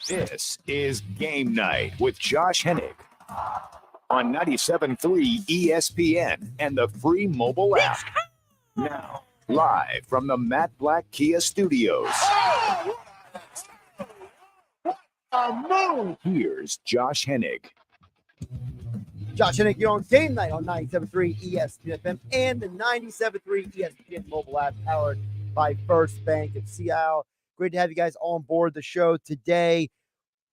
This is Game Night with Josh Hennig on 97.3 ESPN and the free mobile app. Now, live from the Matt Black Kia Studios. Here's Josh Hennig. Josh Hennig, you're on Game Night on 97.3 ESPN FM and the 97.3 ESPN mobile app powered by First Bank of Seattle. Great to have you guys on board the show today.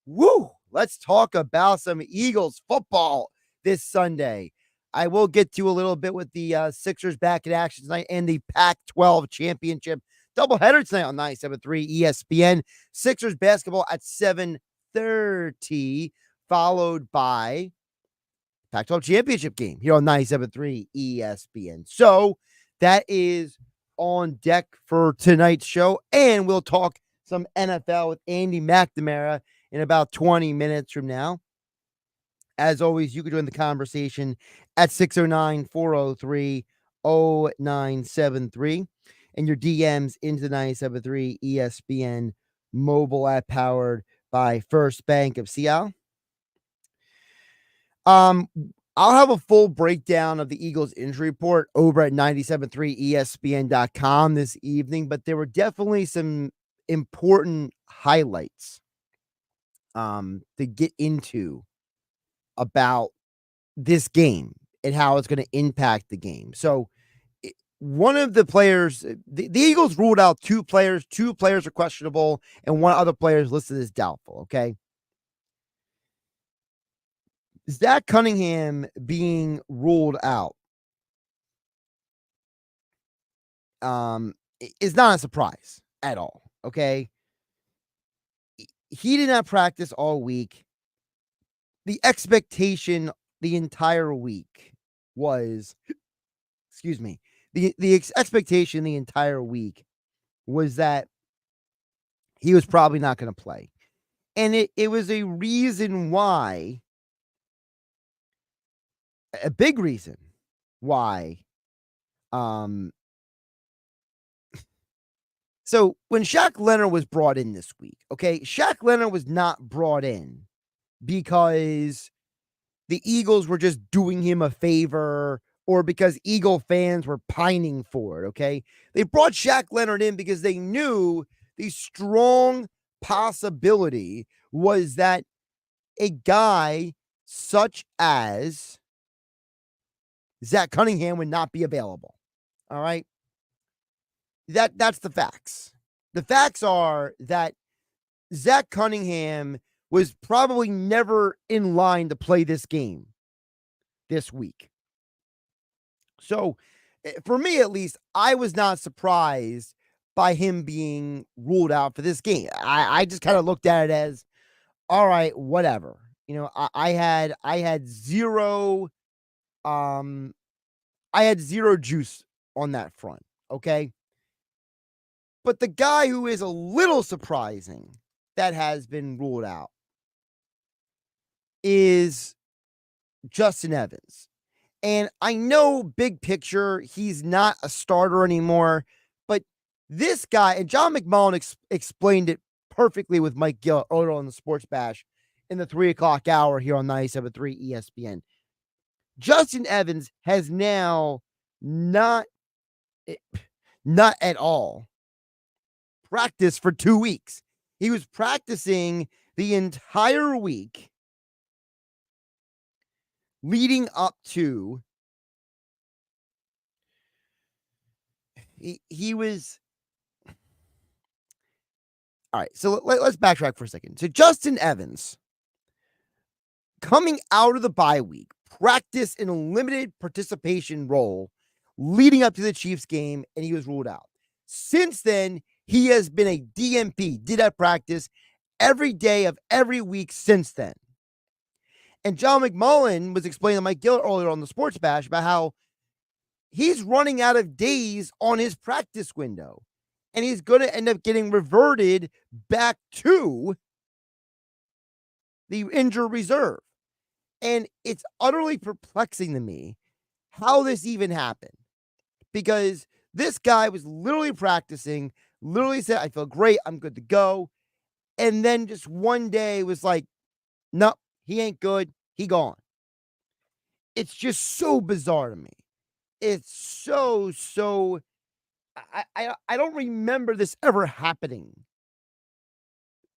Woo! Let's talk about some Eagles football this Sunday. I will get to a little bit with the Sixers back in action tonight and the Pac-12 championship doubleheader tonight on 97.3 ESPN. Sixers basketball at 7:30, followed by Pac-12 championship game here on 97.3 ESPN. So that is on deck for tonight's show, and we'll talk some NFL with Andy McNamara in about 20 minutes from now. As always, you can join the conversation at 609-403-0973 and your DMs into the 97.3 ESPN mobile app powered by First Bank of Seattle. I'll have a full breakdown of the Eagles injury report over at 973ESPN.com this evening, but there were definitely some important highlights to get into about this game and how it's going to impact the game. So one of the players, the Eagles ruled out two players are questionable, and one other player is listed as doubtful. Okay. Zach Cunningham being ruled out is not a surprise at all. Okay. He did not practice all week. The expectation the entire week was, the expectation the entire week was that he was probably not going to play. And it was a reason why, a big reason why. So when Shaq Leonard was brought in this week, okay, Shaq Leonard was not brought in because the Eagles were just doing him a favor or because Eagle fans were pining for it, okay? They brought Shaq Leonard in because they knew the strong possibility was that a guy such as Zach Cunningham would not be available, all right? That's the facts. The facts are that Zach Cunningham was probably never in line to play this game this week. So for me, at least, I was not surprised by him being ruled out for this game. I just kind of looked at it as, all right, whatever. You know, I had zero juice on that front. Okay. But the guy who is a little surprising that has been ruled out is Justin Evans. And I know big picture, he's not a starter anymore, but this guy, and John McMullen explained it perfectly with Mike Gill earlier on the Sports Bash in the 3:00 hour here on 97.3 ESPN. Justin Evans has now not at all practiced for 2 weeks. He was practicing the entire week leading up to he was all right. So let's backtrack for a second. So Justin Evans, coming out of the bye week, practiced in a limited participation role leading up to the Chiefs game, and he was ruled out. Since then, he has been a DNP, did at practice every day of every week since then. And John McMullen was explaining to Mike Gill earlier on the Sports Bash about how he's running out of days on his practice window, and he's going to end up getting reverted back to the injured reserve. And it's utterly perplexing to me how this even happened, because this guy was literally practicing, literally said, I feel great, I'm good to go. and then just one day was like, nope, he ain't good. He gone. It's just so bizarre to me. It's so. I don't remember this ever happening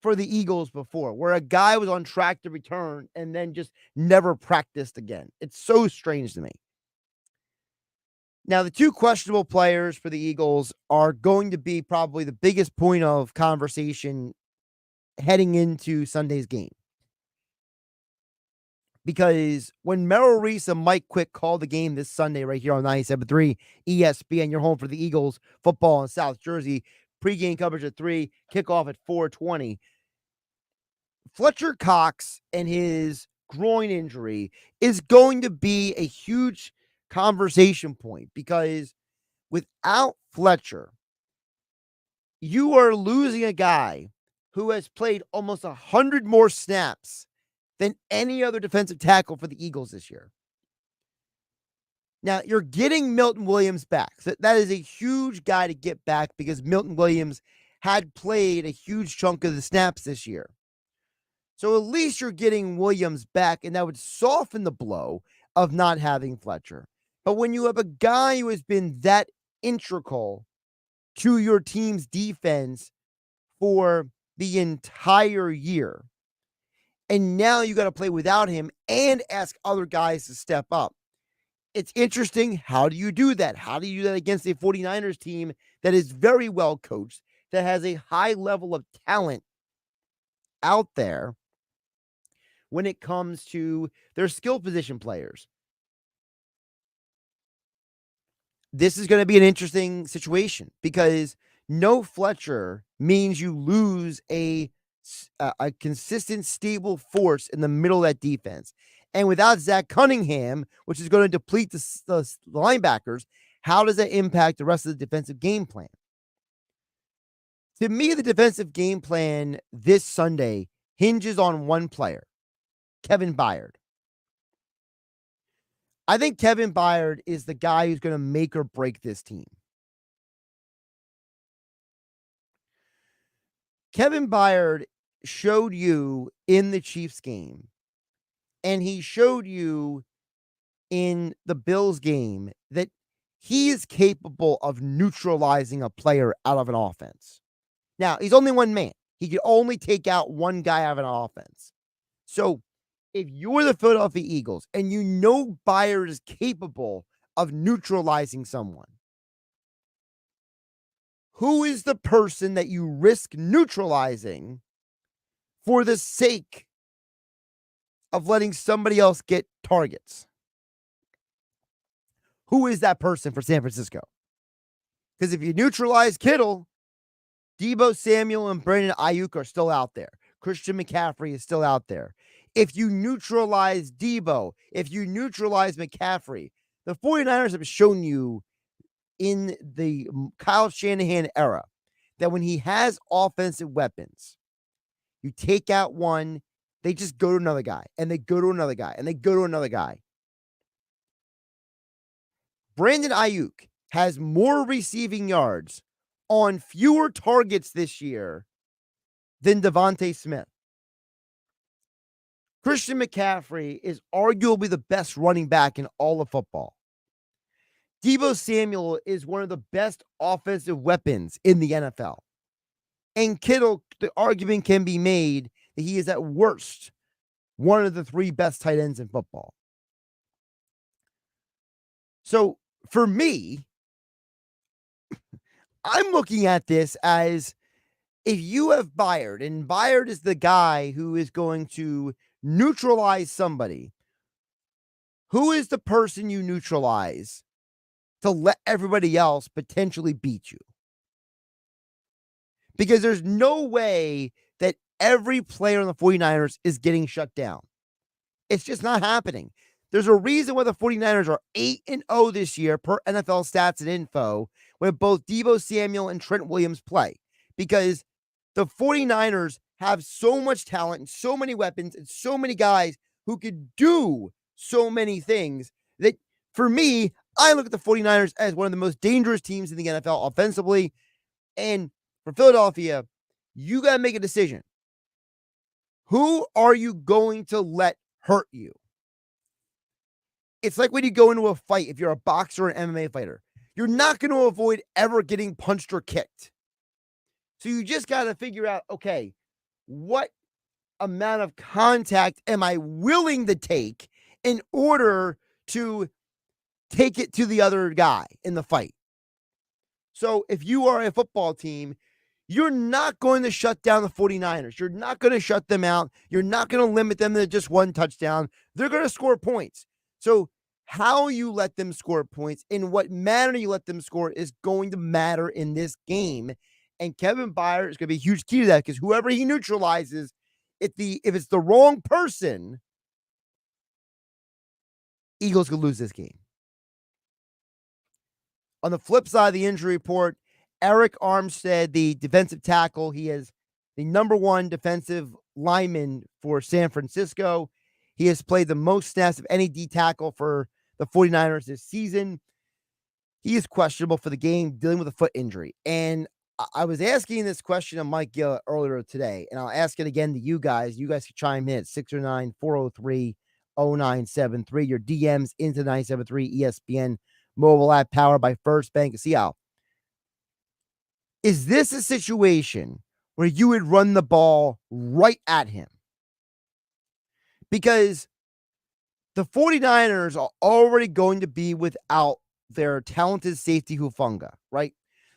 for the Eagles before, where a guy was on track to return and then just never practiced again. It's so strange to me. Now, the two questionable players for the Eagles are going to be probably the biggest point of conversation heading into Sunday's game. Because when Merrill Reese and Mike Quick called the game this Sunday right here on 97.3 ESPN, you're home for the Eagles football in South Jersey. Pregame coverage at 3, kickoff at 4:20. Fletcher Cox and his groin injury is going to be a huge conversation point because without Fletcher, you are losing a guy who has played almost 100 more snaps than any other defensive tackle for the Eagles this year. Now, you're getting Milton Williams back. So that is a huge guy to get back because Milton Williams had played a huge chunk of the snaps this year. So at least you're getting Williams back, and that would soften the blow of not having Fletcher. But when you have a guy who has been that integral to your team's defense for the entire year, and now you got to play without him and ask other guys to step up. It's interesting. How do you do that? How do you do that against a 49ers team that is very well coached, that has a high level of talent out there when it comes to their skill position players? This is going to be an interesting situation because no Fletcher means you lose a consistent, stable force in the middle of that defense. And without Zach Cunningham, which is going to deplete the linebackers, how does that impact the rest of the defensive game plan? To me, the defensive game plan this Sunday hinges on one player, Kevin Byard. I think Kevin Byard is the guy who's going to make or break this team. Kevin Byard showed you in the Chiefs game, and he showed you in the Bills game that he is capable of neutralizing a player out of an offense. Now, he's only one man. He can only take out one guy out of an offense. So if you're the Philadelphia Eagles and you know Byard is capable of neutralizing someone, who is the person that you risk neutralizing for the sake of letting somebody else get targets? Who is that person for San Francisco? Because if you neutralize Kittle, Deebo Samuel and Brandon Ayuk are still out there. Christian McCaffrey is still out there. If you neutralize Deebo, if you neutralize McCaffrey, the 49ers have shown you in the Kyle Shanahan era that when he has offensive weapons, you take out one, they just go to another guy, and they go to another guy, and they go to another guy. Brandon Ayuk has more receiving yards on fewer targets this year than Devontae Smith. Christian McCaffrey is arguably the best running back in all of football. Deebo Samuel is one of the best offensive weapons in the NFL. And Kittle, the argument can be made that he is at worst one of the three best tight ends in football. So for me, I'm looking at this as if you have Byard, and Byard is the guy who is going to neutralize somebody, who is the person you neutralize to let everybody else potentially beat you? Because there's no way that every player on the 49ers is getting shut down. It's just not happening. There's a reason why the 49ers are 8-0 this year per NFL stats and info, where both Deebo Samuel and Trent Williams play. Because the 49ers have so much talent and so many weapons and so many guys who could do so many things that, for me, I look at the 49ers as one of the most dangerous teams in the NFL offensively. And for Philadelphia, you got to make a decision. Who are you going to let hurt you? It's like when you go into a fight, if you're a boxer or an MMA fighter, you're not going to avoid ever getting punched or kicked. So you just got to figure out, okay, what amount of contact am I willing to take in order to take it to the other guy in the fight? So if you are a football team, you're not going to shut down the 49ers. You're not going to shut them out. You're not going to limit them to just one touchdown. They're going to score points. So how you let them score points, in what manner you let them score, is going to matter in this game. And Kevin Byard is going to be a huge key to that, because whoever he neutralizes, if it's the wrong person, Eagles could lose this game. On the flip side of the injury report, Eric Armstead, the defensive tackle, he is the number one defensive lineman for San Francisco. He has played the most snaps of any D tackle for the 49ers this season. He is questionable for the game, dealing with a foot injury. And I was asking this question of Mike Gill earlier today, and I'll ask it again to you guys. You guys can chime in at 609-403-0973. Your DMs into 973 ESPN mobile app, powered by First Bank of Seattle. Is this a situation where you would run the ball right at him? Because the 49ers are already going to be without their talented safety Hufanga, right?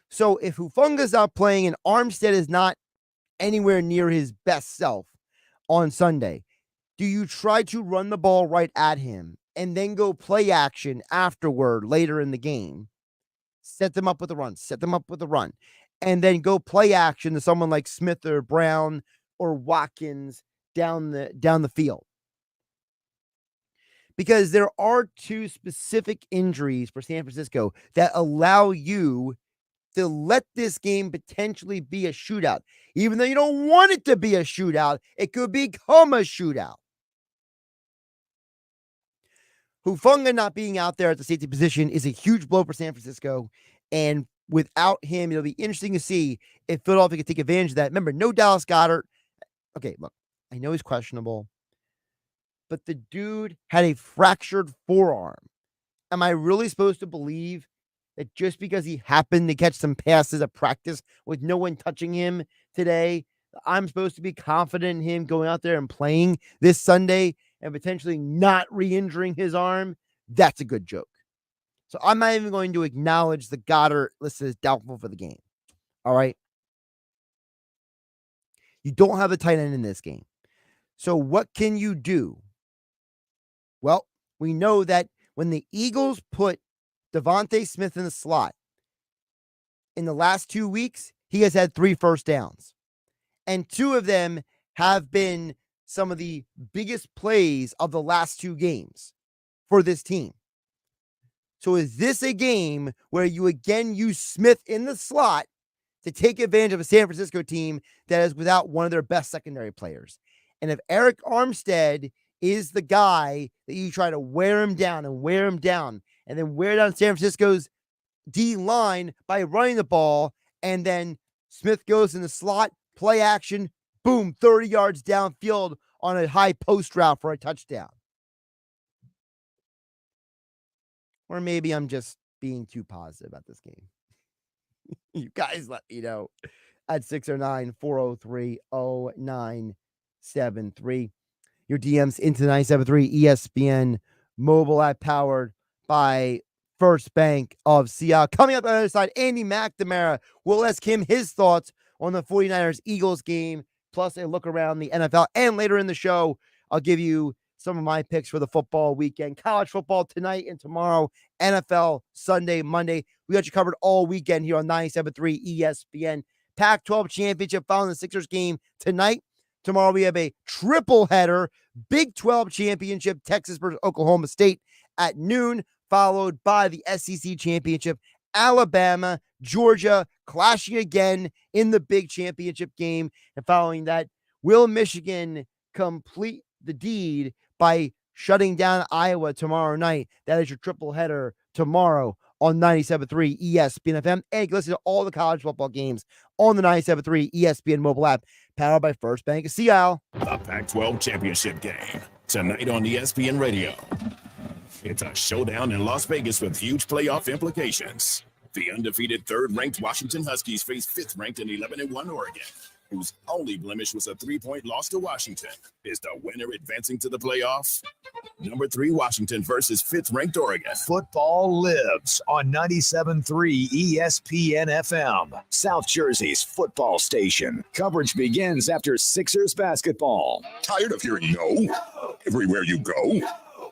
So if Hufanga's not playing and Armstead is not anywhere near his best self on Sunday, do you try to run the ball right at him and then go play action afterward later in the game? Set them up with a run, and then go play action to someone like Smith or Brown or Watkins down the field. Because there are two specific injuries for San Francisco that allow you to let this game potentially be a shootout. Even though you don't want it to be a shootout, it could become a shootout. Hufanga not being out there at the safety position is a huge blow for San Francisco. And without him, it'll be interesting to see if Philadelphia can take advantage of that. Remember, no Dallas Goedert. Okay, look, I know he's questionable, but the dude had a fractured forearm. Am I really supposed to believe that just because he happened to catch some passes at practice with no one touching him today, I'm supposed to be confident in him going out there and playing this Sunday and potentially not re-injuring his arm? That's a good joke. So I'm not even going to acknowledge the Goddard listed as doubtful for the game. All right. You don't have a tight end in this game. So what can you do? Well, we know that when the Eagles put Devontae Smith in the slot in the last 2 weeks, he has had 3 first downs. And 2 of them have been some of the biggest plays of the last 2 games for this team. So is this a game where you again use Smith in the slot to take advantage of a San Francisco team that is without one of their best secondary players? And if Eric Armstead is the guy that you try to wear him down, and then wear down San Francisco's D line by running the ball, and then Smith goes in the slot, play action, boom, 30 yards downfield on a high post route for a touchdown. Or maybe I'm just being too positive about this game. You guys let me know at 609-403-0973. Your DMs into 973 ESPN mobile app, powered by First Bank of Seattle. Coming up on the other side, Andy McNamara. We'll ask him his thoughts on the 49ers-Eagles game, plus a look around the NFL. And later in the show, I'll give you some of my picks for the football weekend. College football tonight and tomorrow. NFL Sunday, Monday. We got you covered all weekend here on 97.3 ESPN. Pac-12 championship following the Sixers game tonight. Tomorrow we have a triple header. Big 12 championship, Texas versus Oklahoma State at noon, followed by the SEC championship. Alabama, Georgia clashing again in the big championship game. And following that, will Michigan complete the deed by shutting down Iowa tomorrow night? That is your triple header tomorrow on 97.3 ESPN FM. And you can listen to all the college football games on the 97.3 ESPN mobile app, Powered by First Bank. See y'all. The Pac-12 championship game tonight on ESPN Radio. It's a showdown in Las Vegas with huge playoff implications. The undefeated third-ranked Washington Huskies face fifth-ranked and 11-1 Oregon, whose only blemish was a 3-point loss to Washington. Is the winner advancing to the playoffs? Number 3 Washington versus fifth-ranked Oregon. Football lives on 97.3 ESPN FM, South Jersey's football station. Coverage begins after Sixers basketball. Tired of hearing no? Everywhere you go,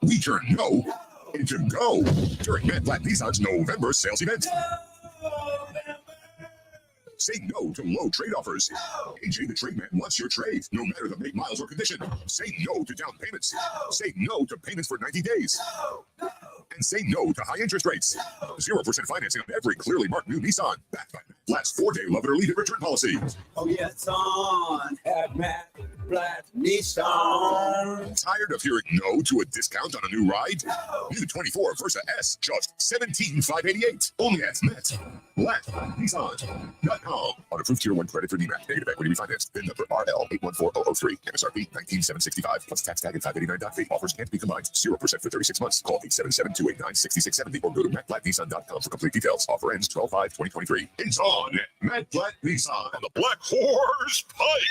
we turn no into go during McNamara Nissan's November sales event. Say no to low trade offers. AJ the Trade Man wants your trade, no matter the make, miles, or condition. Say no to down payments. Say no to payments for 90 days. And say no to high interest rates. 0% financing on every clearly marked new Nissan. Backed by Black's 4-day love it or leave it return policy. Oh, yeah, it's on at Matt Black Nissan. Tired of hearing no to a discount on a new ride? New 24 Versa S, just $17,588. Only at Matt Black Nissan.com. On approved Tier 1 credit for DMAC. Negative equity refinanced. VIN number RL814003. MSRP $19,765 plus tax tag and $589 fee. Offers can't be combined. 0% for 36 months. Call 877-289-6670 or go to MattBlackNissan.com for complete details. Offer ends 12/5/2023. It's on at Matt Black Nissan and the Black Horse Pipe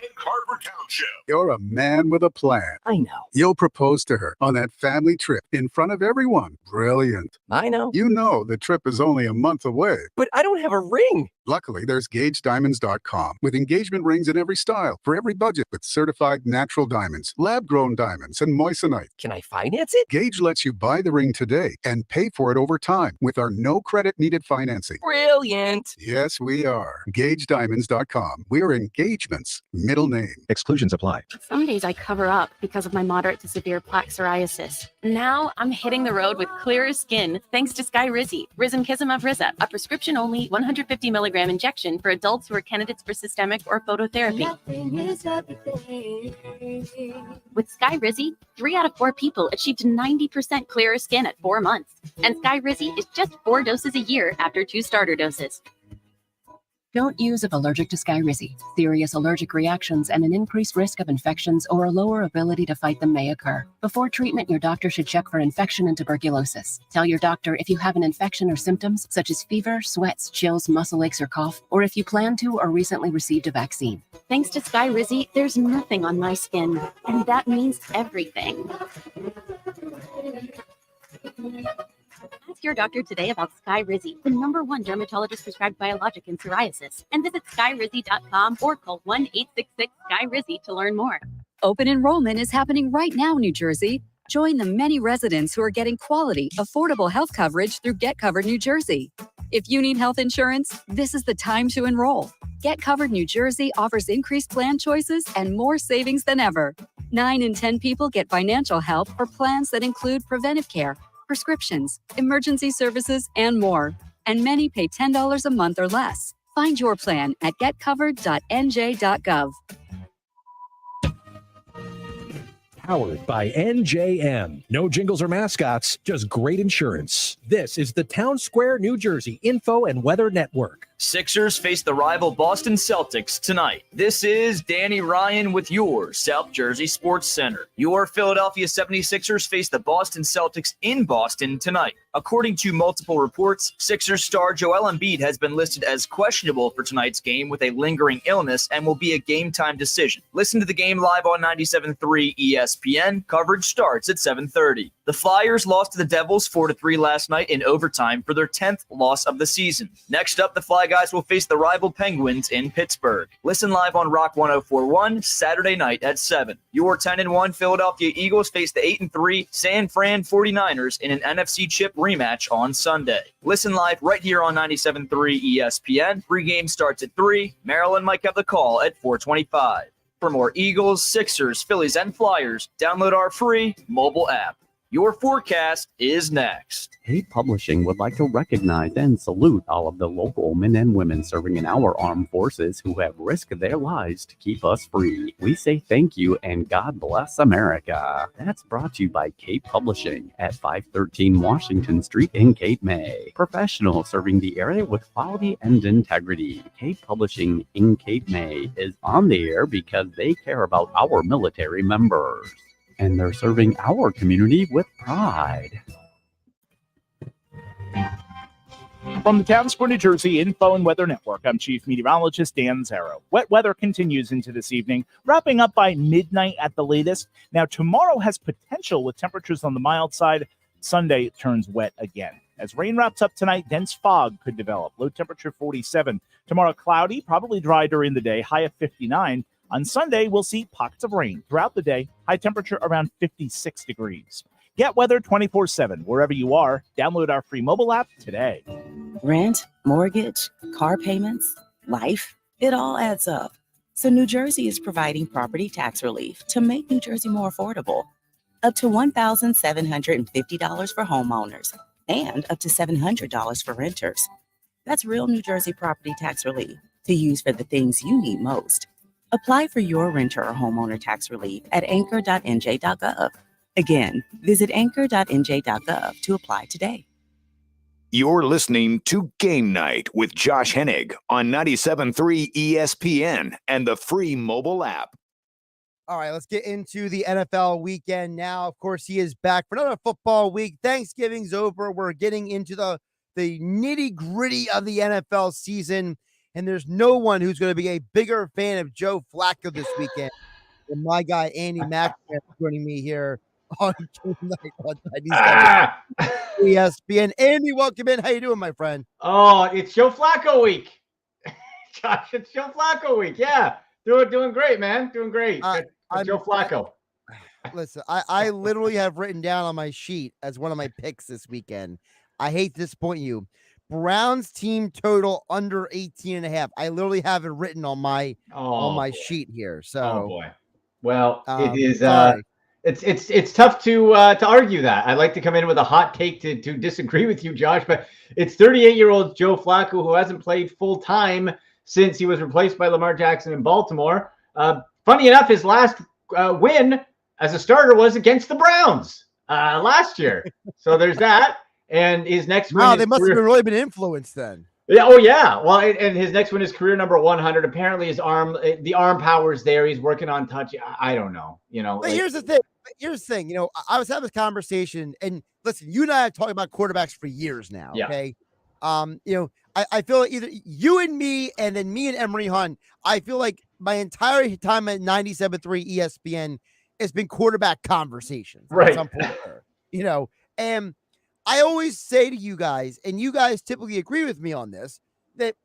in Carver Township. You're a man with a plan. I know. You'll propose to her on that family trip in front of everyone. Brilliant. I know. You know the trip is only a month away. But I don't have a ring. Luckily, there's GageDiamonds.com with engagement rings in every style for every budget with certified natural diamonds, lab-grown diamonds, and moissanite. Can I finance it? Gage lets you buy the ring today and pay for it over time with our no credit needed financing. Brilliant. Yes, we are. GageDiamonds.com. We're engagement's middle name. Exclusions apply. Some days I cover up because of my moderate to severe plaque psoriasis. Now I'm hitting the road with clearer skin thanks to Skyrizi, Risankizumab Risa, a prescription-only 150 milligram injection for adults who are candidates for systemic or phototherapy. With Skyrizi, 3 out of 4 people achieved 90% clearer skin at 4 months. And Skyrizi is just 4 doses a year after 2 starter doses. Don't use if allergic to Skyrizi. Serious allergic reactions and an increased risk of infections or a lower ability to fight them may occur. Before treatment, your doctor should check for infection and tuberculosis. Tell your doctor if you have an infection or symptoms such as fever, sweats, chills, muscle aches, or cough, or if you plan to or recently received a vaccine. Thanks to Skyrizi, there's nothing on my skin, and that means everything. Ask your doctor today about Skyrizi, the #1 dermatologist prescribed biologic in psoriasis, and visit skyrizi.com or call 1-866-SKYRIZI to learn more. Open enrollment is happening right now, New Jersey. Join the many residents who are getting quality, affordable health coverage through Get Covered New Jersey. If you need health insurance, this is the time to enroll. Get Covered New Jersey offers increased plan choices and more savings than ever. 9 in 10 people get financial help for plans that include preventive care, prescriptions, emergency services, and more. And many pay $10 a month or less. Find your plan at getcovered.nj.gov. Powered by NJM. No jingles or mascots, just great insurance. This is the Town Square, New Jersey Info and Weather Network. Sixers face the rival Boston Celtics tonight. This is Danny Ryan with your South Jersey Sports Center. Your Philadelphia 76ers face the Boston Celtics in Boston tonight. According to multiple reports, Sixers star Joel Embiid has been listed as questionable for tonight's game with a lingering illness and will be a game-time decision. Listen to the game live on 97.3 ESPN. Coverage starts at 7:30. The Flyers lost to the Devils 4-3 last night in overtime for their 10th loss of the season. Next up, the Fly Guys will face the rival Penguins in Pittsburgh. Listen live on Rock 104.1 Saturday night at 7. Your 10-1 Philadelphia Eagles face the 8-3 San Fran 49ers in an NFC Chip rematch on Sunday. Listen live right here on 97.3 ESPN. Pre-game starts at 3. Maryland might have the call at 4:25. For more Eagles, Sixers, Phillies, and Flyers, download our free mobile app. Your forecast is next. Hate Publishing would like to recognize and salute all of the local men and women serving in our armed forces who have risked their lives to keep us free. We say thank you and God bless America. That's brought to you by Cape Publishing at 513 Washington Street in Cape May. Professionals serving the area with quality and integrity. Cape Publishing in Cape May is on the air because they care about our military members. And they're serving our community with pride. From the Town Square, New Jersey Info and Weather Network, I'm Chief Meteorologist Dan Zarrow. Wet weather continues into this evening, wrapping up by midnight at the latest. Now, tomorrow has potential with temperatures on the mild side. Sunday turns wet again. As rain wraps up tonight, dense fog could develop. Low temperature 47. Tomorrow, cloudy, probably dry during the day, high of 59. On Sunday, we'll see pockets of rain throughout the day, high temperature around 56 degrees. Get weather 24/7 wherever you are. Download our free mobile app today. Rent, mortgage, car payments, life, it all adds up. So New Jersey is providing property tax relief to make New Jersey more affordable. Up to $1,750 for homeowners and up to $700 for renters. That's real New Jersey property tax relief to use for the things you need most. Apply for your renter or homeowner tax relief at anchor.nj.gov. Again, visit anchor.nj.gov to apply today. You're listening to Game Night with Josh Hennig on 97.3 ESPN and the free mobile app. All right, let's get into the NFL weekend now. Of course, he is back for another football week. Thanksgiving's over. We're getting into the nitty-gritty of the NFL season. And there's no one who's going to be a bigger fan of Joe Flacco this weekend than my guy, Andy McNamara, joining me here on Game Night on ESPN. Andy, welcome in. How you doing, my friend? Oh, it's Joe Flacco week. Josh, it's Joe Flacco week. Yeah, doing great, man. Doing great. I'm Joe Flacco. Listen, I literally have written down on my sheet as one of my picks this weekend. I hate to disappoint you. Browns team total under 18.5. I literally have it written on my sheet here. So, oh boy. Well, it is. Sorry. It's tough to argue that. I'd like to come in with a hot take to disagree with you, Josh, but it's 38-year-old Joe Flacco who hasn't played full time since he was replaced by Lamar Jackson in Baltimore. Funny enough, his last win as a starter was against the Browns last year. So there's that. And his next win. Wow, they must have really been influenced then. Yeah. Oh, yeah. Well, and his next win is career number 100. Apparently, the arm power is there. He's working on touch. I don't know. But here's the thing. I was having this conversation, and listen, you and I have talked about quarterbacks for years now. Yeah. Okay. I feel like either you and me, and then me and Emery Hunt. I feel like my entire time at 97.3 ESPN has been quarterback conversations. Right. At some point there, and I always say to you guys, and you guys typically agree with me on this, that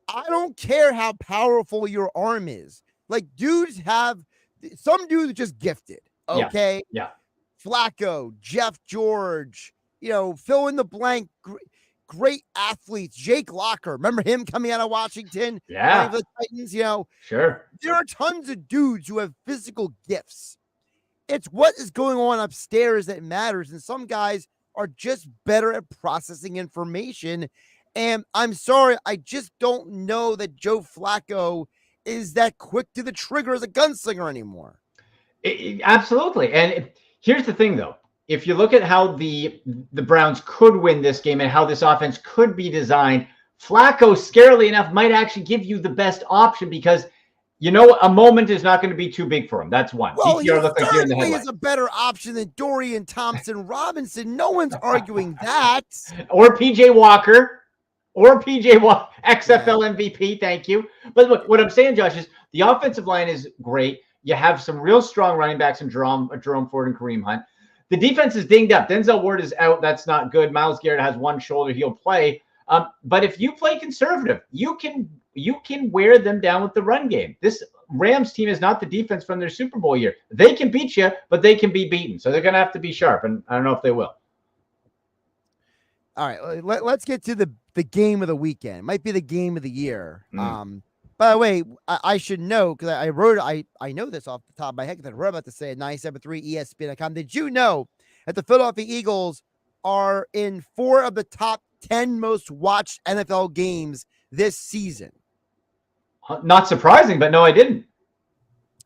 I don't care how powerful your arm is. Like, some dudes are just gifted. Okay. Yeah. Flacco, Jeff George, fill in the blank. Great athletes. Jake Locker. Remember him coming out of Washington? Yeah. The Titans, Sure. There are tons of dudes who have physical gifts. It's what is going on upstairs that matters. And some guys are just better at processing information. And I'm sorry, I just don't know that Joe Flacco is that quick to the trigger as a gunslinger anymore. Absolutely. And here's the thing, though. If you look at how the Browns could win this game and how this offense could be designed, Flacco, scarily enough, might actually give you the best option because a moment is not going to be too big for him. That's one. Well, DTR looked like deer in the he headlights. is a better option than Dorian Thompson-Robinson. No one's arguing that. Or PJ Walker. XFL MVP. Thank you. But look, what I'm saying, Josh, is the offensive line is great. You have some real strong running backs in Jerome Ford and Kareem Hunt. The defense is dinged up. Denzel Ward is out. That's not good. Myles Garrett has one shoulder. He'll play. But if you play conservative, you can wear them down with the run game. This Rams team is not the defense from their Super Bowl year. They can beat you, but they can be beaten. So they're going to have to be sharp, and I don't know if they will. All right, let's get to the game of the weekend. It might be the game of the year. By the way, I should know because I know this off the top of my head because I wrote about to say at 97.3 ESPN.com. Did you know that the Philadelphia Eagles are in 4 of the top 10 most watched NFL games this season. Not surprising, but no, I didn't.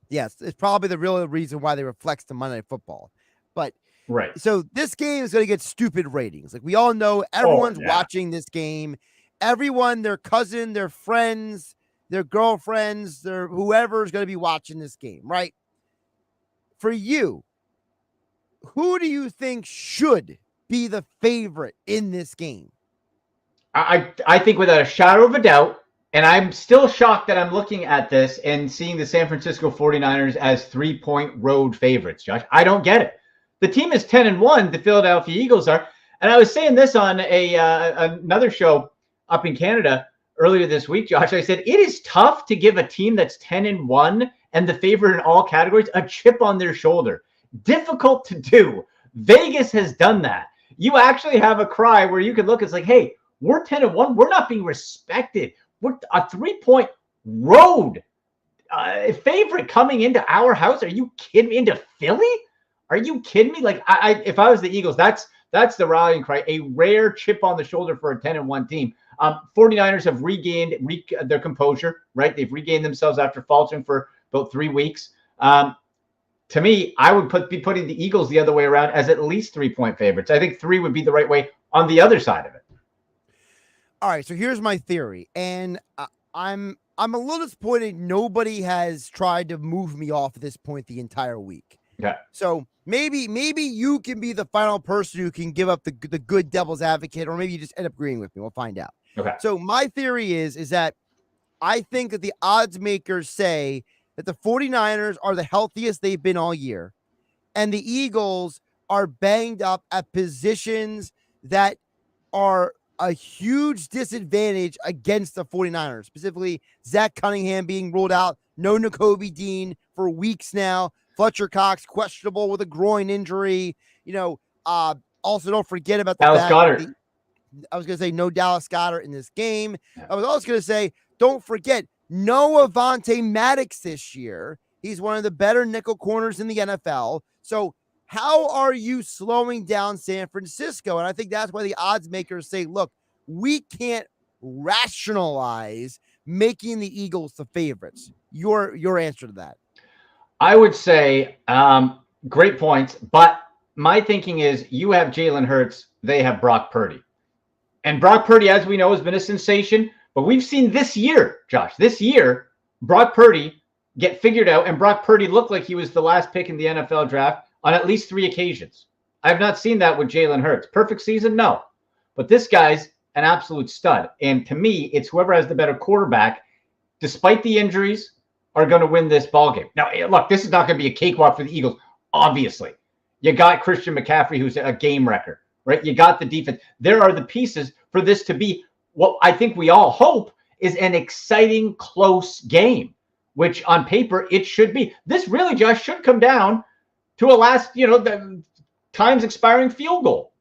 Yes, it's probably the real reason why they were flexed to Monday Night Football. But right. So this game is going to get stupid ratings. Like we all know, everyone's watching this game. Everyone, their cousin, their friends, their girlfriends, their whoever is going to be watching this game, right? For you, who do you think should be the favorite in this game? I think without a shadow of a doubt, and I'm still shocked that I'm looking at this and seeing the San Francisco 49ers as 3-point road favorites, Josh. I don't get it. The team is 10-1, the Philadelphia Eagles are. And I was saying this on another show up in Canada earlier this week, Josh. I said, it is tough to give a team that's 10-1 and the favorite in all categories a chip on their shoulder. Difficult to do. Vegas has done that. You actually have a cry where you can look, it's like, hey, we're 10-1. We're not being respected. We're a 3-point road favorite coming into our house. Are you kidding me? Into Philly? Are you kidding me? Like, if I was the Eagles, that's the rallying cry. A rare chip on the shoulder for a 10-1 team. 49ers have regained their composure, right? They've regained themselves after faltering for about 3 weeks. To me, I would be putting the Eagles the other way around as at least 3-point favorites. I think 3 would be the right way on the other side of it. All right, so here's my theory, and I'm a little disappointed nobody has tried to move me off at this point the entire week. Okay. So maybe you can be the final person who can give up the good devil's advocate, or maybe you just end up agreeing with me. We'll find out. Okay. So my theory is that I think that the odds makers say that the 49ers are the healthiest they've been all year, and the Eagles are banged up at positions that are a huge disadvantage against the 49ers, specifically Zach Cunningham being ruled out, no Nakobe Dean for weeks now, Fletcher Cox questionable with a groin injury. Also don't forget about the Dallas fact Goedert. I was going to say no Dallas Goedert in this game. I was also going to say, don't forget no Avonte Maddox this year. He's one of the better nickel corners in the NFL. So how are you slowing down San Francisco? And I think that's why the odds makers say, look, we can't rationalize making the Eagles the favorites. Your answer to that. I would say great points, but my thinking is you have Jalen Hurts, they have Brock Purdy. And Brock Purdy, as we know, has been a sensation, but we've seen this year, Josh, Brock Purdy get figured out, and Brock Purdy looked like he was the last pick in the NFL draft on at least 3 occasions. I have not seen that with Jalen Hurts. Perfect season? No. But this guy's an absolute stud. And to me, it's whoever has the better quarterback, despite the injuries, are going to win this ballgame. Now, look, this is not going to be a cakewalk for the Eagles, obviously. You got Christian McCaffrey, who's a game wrecker, right? You got the defense. There are the pieces for this to be what I think we all hope is an exciting, close game, which on paper it should be. This really, Josh, should come down to a last, the time's expiring field goal.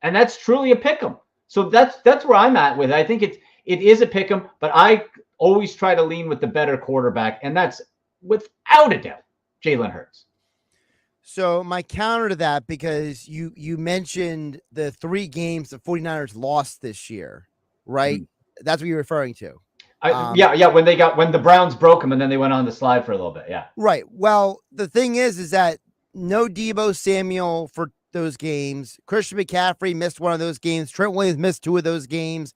And that's truly a pick 'em. So that's where I'm at with it. I think it is a pick 'em, but I always try to lean with the better quarterback, and that's without a doubt Jalen Hurts. So my counter to that, because you mentioned the 3 games the 49ers lost this year, right? Mm-hmm. That's what you're referring to. When the Browns broke them and then they went on the slide for a little bit. Yeah. Right. Well, the thing is that no Deebo Samuel for those games. Christian McCaffrey missed one of those games. Trent Williams missed 2 of those games.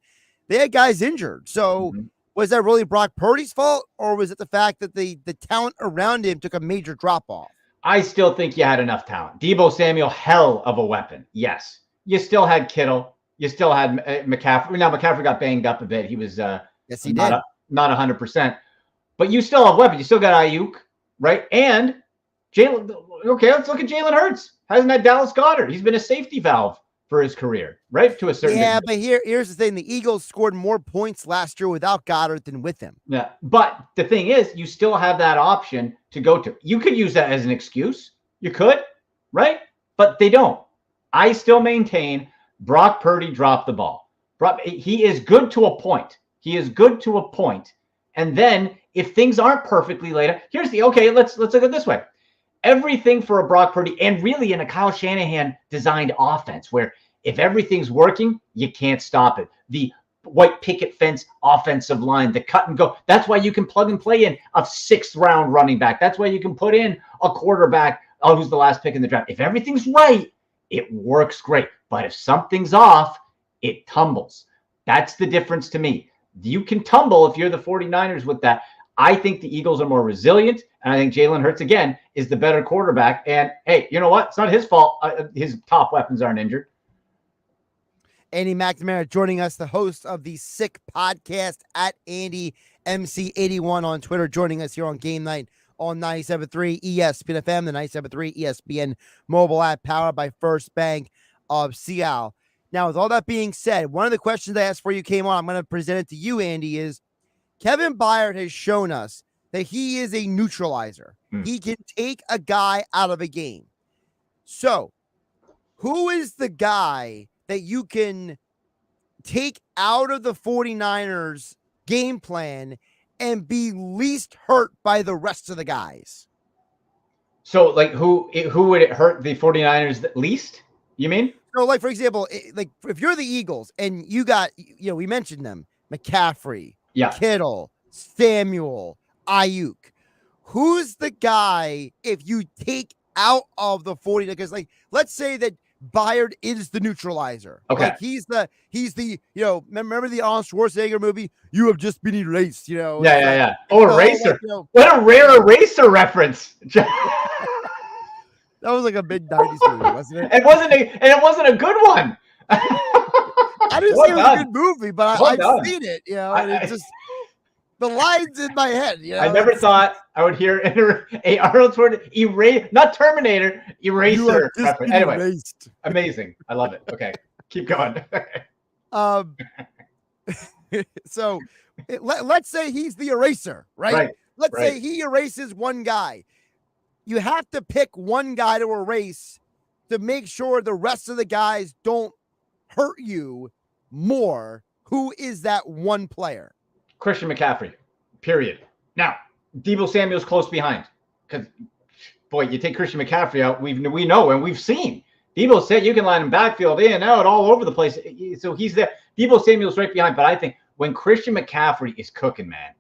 They had guys injured. So was that really Brock Purdy's fault, or was it the fact that the talent around him took a major drop off? I still think you had enough talent. Deebo Samuel, hell of a weapon. Yes. You still had Kittle. You still had McCaffrey. Now, McCaffrey got banged up a bit. He was yes, he not did. Not 100%. But you still have weapons. You still got Ayuk, right? And Jalen. Okay, let's look at Jalen Hurts. Hasn't had Dallas Goedert. He's been a safety valve for his career, right? To a certain degree. But here's the thing. The Eagles scored more points last year without Goddard than with him. Yeah, but the thing is, you still have that option to go to. You could use that as an excuse. You could, right? But they don't. I still maintain Brock Purdy dropped the ball. He is good to a point. And then if things aren't perfectly laid out, let's look at it this way. everything for a Brock Purdy and really in a Kyle Shanahan designed offense where if everything's working, you can't stop it. The white picket fence offensive line, the cut and go. That's why you can plug and play in a 6th round running back. That's why you can put in a quarterback who's the last pick in the draft. If everything's right, it works great. But if something's off, it tumbles. That's the difference to me. You can tumble if you're the 49ers with that. I think the Eagles are more resilient, and I think Jalen Hurts, again, is the better quarterback. And, hey, you know what? It's not his fault. His top weapons aren't injured. Andy McNamara joining us, the host of the Sick Podcast at Andy MC81 on Twitter, joining us here on Game Night on 97.3 ESPN FM, the 97.3 ESPN mobile app powered by First Bank of Seattle. Now, with all that being said, one of the questions I asked for you came on. I'm going to present it to you, Andy, is Kevin Byard has shown us that he is a neutralizer. He can take a guy out of a game. So, who is the guy that you can take out of the 49ers game plan and be least hurt by the rest of the guys? So, like, who would it hurt the 49ers the least? You mean? So, like, for example, like if you're the Eagles and you got, we mentioned them, McCaffrey, Kittle, Samuel, Ayuk. Who's the guy if you take out of the 40? Because, like, let's say that Byard is the neutralizer. Okay. Like he's the, remember the Arnold Schwarzenegger movie? You have just been erased, Yeah. Oh, eraser. Like, what a rare eraser reference. That was like a big 90s movie, wasn't it? It wasn't a good one. I didn't say it was a good movie, but I've seen it, and it's just the lines in my head, I never thought I would hear a Arnold Schwarzenegger not Terminator, eraser reference. Anyway, erased. Amazing. I love it. Okay, keep going. So let's say he's the eraser, right? Let's say he erases one guy. You have to pick one guy to erase to make sure the rest of the guys don't hurt you more. Who is that one player? Christian McCaffrey, period. Now, Deebo Samuel's close behind because, boy, you take Christian McCaffrey out, we know and we've seen. Deebo said you can line him backfield in, out, all over the place. So he's there. Deebo Samuel's right behind. But I think when Christian McCaffrey is cooking, man,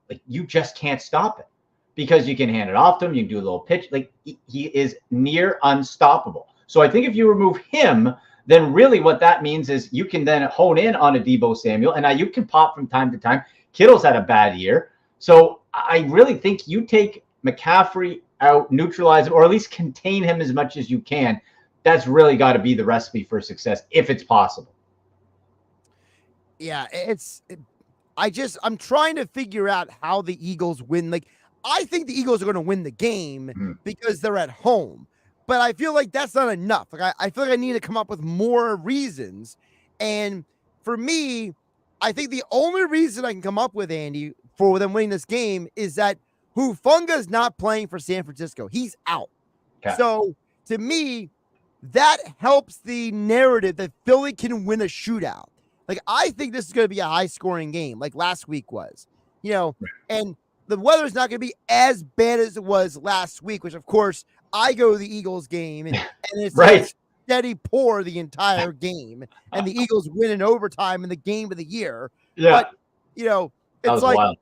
like you just can't stop it. Because you can hand it off to him, you can do a little pitch. Like he is near unstoppable. So I think if you remove him, then really what that means is you can then hone in on a Deebo Samuel, and now you can pop from time to time. Kittle's had a bad year. So I really think you take McCaffrey out, neutralize him, or at least contain him as much as you can. That's really got to be the recipe for success if it's possible. Yeah, I'm trying to figure out how the Eagles win. Like, I think the Eagles are going to win the game because they're at home, but I feel like that's not enough. Like I feel like I need to come up with more reasons. And for me, I think the only reason I can come up with, Andy, for them winning this game is that Hufunga's not playing for San Francisco. He's out. Okay. So to me, that helps the narrative that Philly can win a shootout. Like, I think this is going to be a high scoring game like last week was, and the weather's not going to be as bad as it was last week, which, of course, I go to the Eagles game, and it's a steady pour the entire game, and the Eagles win in overtime in the game of the year. Yeah. But,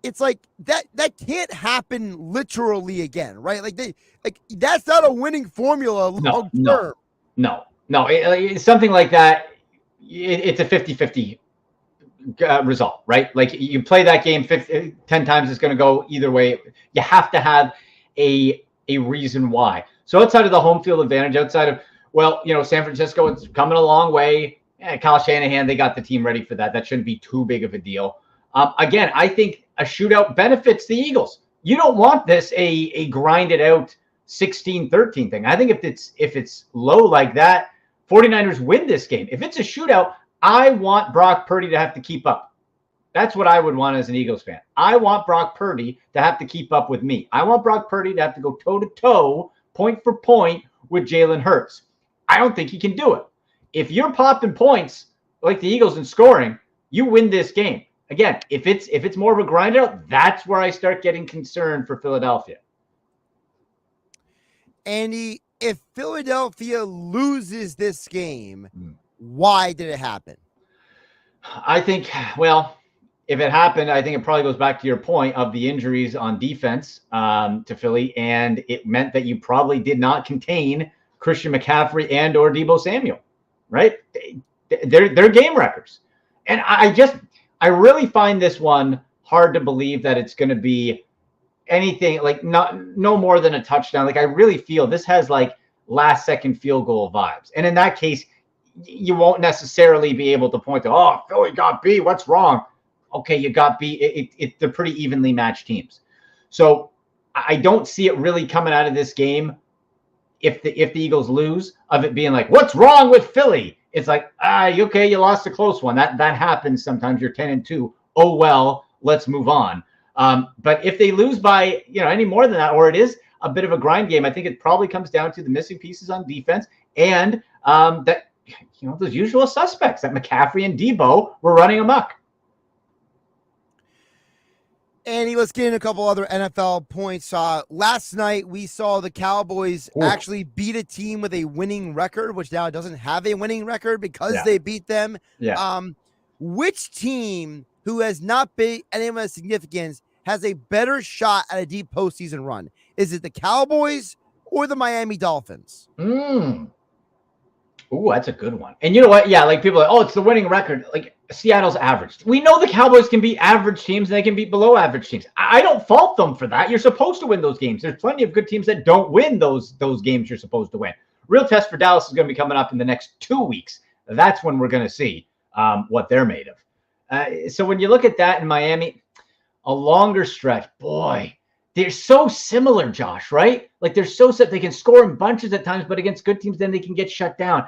it's like that can't happen literally again, right? Like that's not a winning formula long term. No. It's something like that. It's a 50-50 result, right? Like you play that game 10 times, it's going to go either way. You have to have a reason why. So outside of the home field advantage, outside of, San Francisco, it's coming a long way. Kyle Shanahan, they got the team ready for that. That shouldn't be too big of a deal. Again, I think a shootout benefits the Eagles. You don't want this a grinded out 16-13 thing. I think if it's low like that, 49ers win this game. If it's a shootout, I want Brock Purdy to have to keep up. That's what I would want as an Eagles fan. I want Brock Purdy to have to keep up with me. I want Brock Purdy to have to go toe-to-toe, point for point with Jalen Hurts. I don't think he can do it. If you're popping points like the Eagles in scoring, you win this game. Again, if it's more of a grind out, that's where I start getting concerned for Philadelphia. Andy, if Philadelphia loses this game, why did it happen? I think, well, if it happened, I think it probably goes back to your point of the injuries on defense to Philly, and it meant that you probably did not contain Christian McCaffrey and or Deebo Samuel, right? They're game wreckers. And I really find this one hard to believe that it's going to be anything like no more than a touchdown. Like I really feel this has like last second field goal vibes. And in that case, you won't necessarily be able to point to, oh, Philly got beat. What's wrong? Okay, you got beat. They're pretty evenly matched teams. So I don't see it really coming out of this game if the Eagles lose of it being like, what's wrong with Philly? It's like, okay, you lost a close one. That happens sometimes. You're 10-2. Oh, well, let's move on. But if they lose by, any more than that, or it is a bit of a grind game, I think it probably comes down to the missing pieces on defense and that, those usual suspects that McCaffrey and Deebo were running amok. Andy, let's get in a couple other NFL points. Last night, we saw the Cowboys actually beat a team with a winning record, which now doesn't have a winning record because they beat them. Yeah. Which team who has not been anyone of significance has a better shot at a deep postseason run? Is it the Cowboys or the Miami Dolphins? Ooh, that's a good one. And you know what? Yeah, like people are like, oh, it's the winning record. Like Seattle's average. We know the Cowboys can beat average teams and they can beat below average teams. I don't fault them for that. You're supposed to win those games. There's plenty of good teams that don't win those games you're supposed to win. Real test for Dallas is going to be coming up in the next 2 weeks. That's when we're going to see what they're made of. So when you look at that in Miami, a longer stretch, boy, they're so similar, Josh, right? Like they're so set. They can score in bunches at times, but against good teams, then they can get shut down.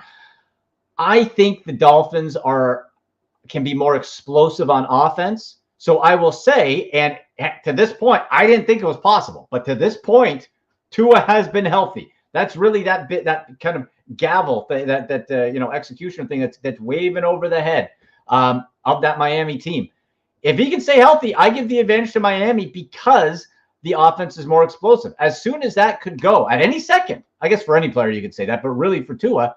I think the Dolphins can be more explosive on offense. So I will say, and to this point, I didn't think it was possible, but to this point, Tua has been healthy. That's really that kind of gavel, that execution thing that's waving over the head of that Miami team. If he can stay healthy, I give the advantage to Miami because the offense is more explosive. As soon as that could go at any second, I guess for any player you could say that, but really for Tua,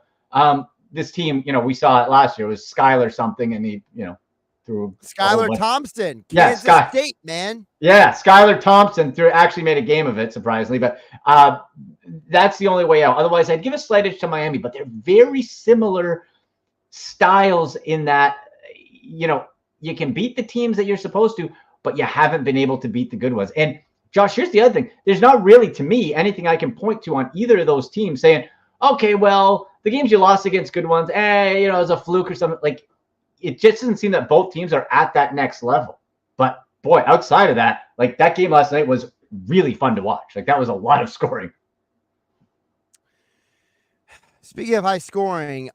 this team, we saw it last year. It was Skylar something, and he, threw Skylar Thompson, Kansas State, man. Yeah, Skylar Thompson actually made a game of it, surprisingly, but that's the only way out. Otherwise, I'd give a slight edge to Miami, but they're very similar styles in that, you can beat the teams that you're supposed to, but you haven't been able to beat the good ones. And Josh, here's the other thing. There's not really, to me, anything I can point to on either of those teams saying, okay, well, the games you lost against good ones, it was a fluke or something. Like, it just doesn't seem that both teams are at that next level. But, boy, outside of that, like, that game last night was really fun to watch. Like, that was a lot of scoring. Speaking of high scoring,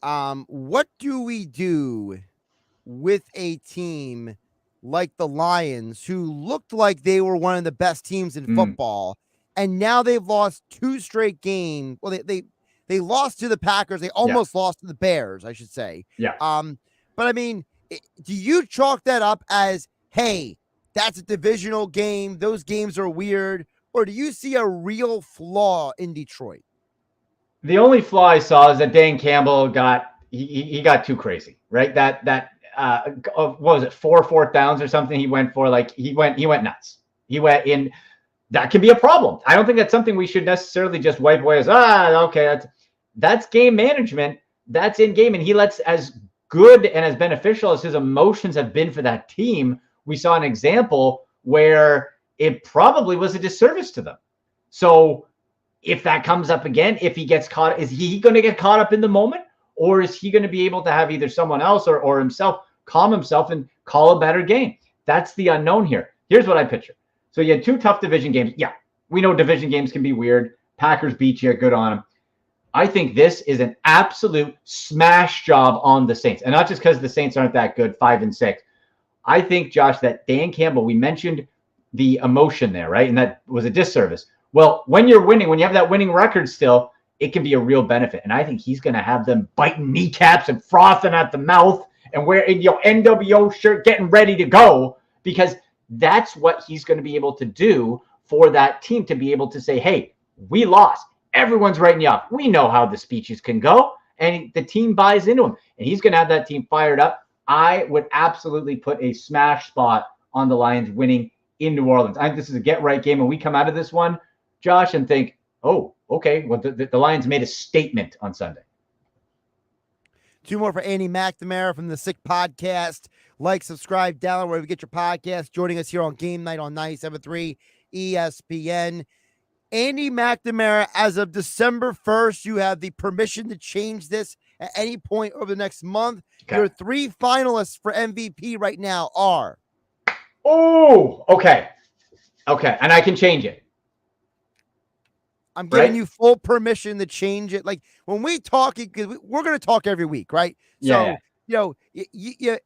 what do we do with a team like the Lions, who looked like they were one of the best teams in football, and now they've lost 2 straight games? Well, they lost to the Packers. They almost lost to the Bears, I should say. Yeah. But I mean, do you chalk that up as, hey, that's a divisional game, those games are weird, or do you see a real flaw in Detroit? The only flaw I saw is that Dan Campbell got too crazy, right? What was it, 4 fourth downs or something he went for? Like he went nuts. He went in. That can be a problem. I don't think that's something we should necessarily just wipe away as, okay, that's game management. That's in game. And he lets, as good and as beneficial as his emotions have been for that team, we saw an example where it probably was a disservice to them. So if that comes up again, if he gets caught, is he going to get caught up in the moment? Or is he going to be able to have either someone else or himself calm himself and call a better game? That's the unknown here. Here's what I picture. So you had 2 tough division games. Yeah, we know division games can be weird. Packers beat you, good on them. I think this is an absolute smash job on the Saints. And not just because the Saints aren't that good, 5-6. I think, Josh, that Dan Campbell, we mentioned the emotion there, right? And that was a disservice. Well, when you're winning, when you have that winning record still, it can be a real benefit. And I think he's going to have them biting kneecaps and frothing at the mouth and wearing NWO shirt, getting ready to go, because that's what he's going to be able to do for that team, to be able to say, hey, we lost. Everyone's writing you off. We know how the speeches can go, and the team buys into him, and he's going to have that team fired up. I would absolutely put a smash spot on the Lions winning in New Orleans. I think this is a get-right game, and we come out of this one, Josh, and think, oh, okay, well, the Lions made a statement on Sunday. 2 more for Andy McNamara from the Sick Podcast. Like, subscribe, download wherever you get your podcast. Joining us here on Game Night on 97.3 ESPN. Andy McNamara, as of December 1st, you have the permission to change this at any point over the next month. Okay. Your 3 finalists for MVP right now are. Oh, okay. Okay, and I can change it. I'm giving Right? you full permission to change it. Like when we talk, because we're going to talk every week, right? Yeah. So,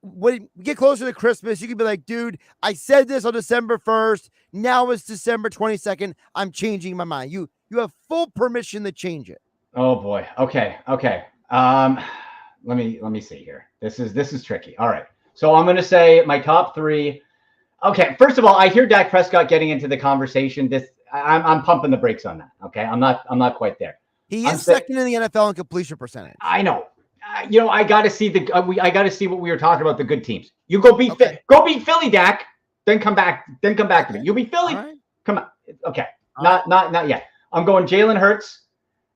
when we get closer to Christmas, you can be like, dude, I said this on December 1st. Now it's December 22nd. I'm changing my mind. You have full permission to change it. Oh boy. Okay. Let me see here. This is tricky. All right. So I'm going to say my top 3. Okay. First of all, I hear Dak Prescott getting into the conversation. I'm pumping the brakes on that. Okay. I'm not quite there. He is second in the NFL in completion percentage. I know. I got to see I got to see what we were talking about, the good teams. You go beat Philly, Dak. Then come back to me. You beat Philly. Right. Come on. Okay. Not yet. I'm going Jalen Hurts.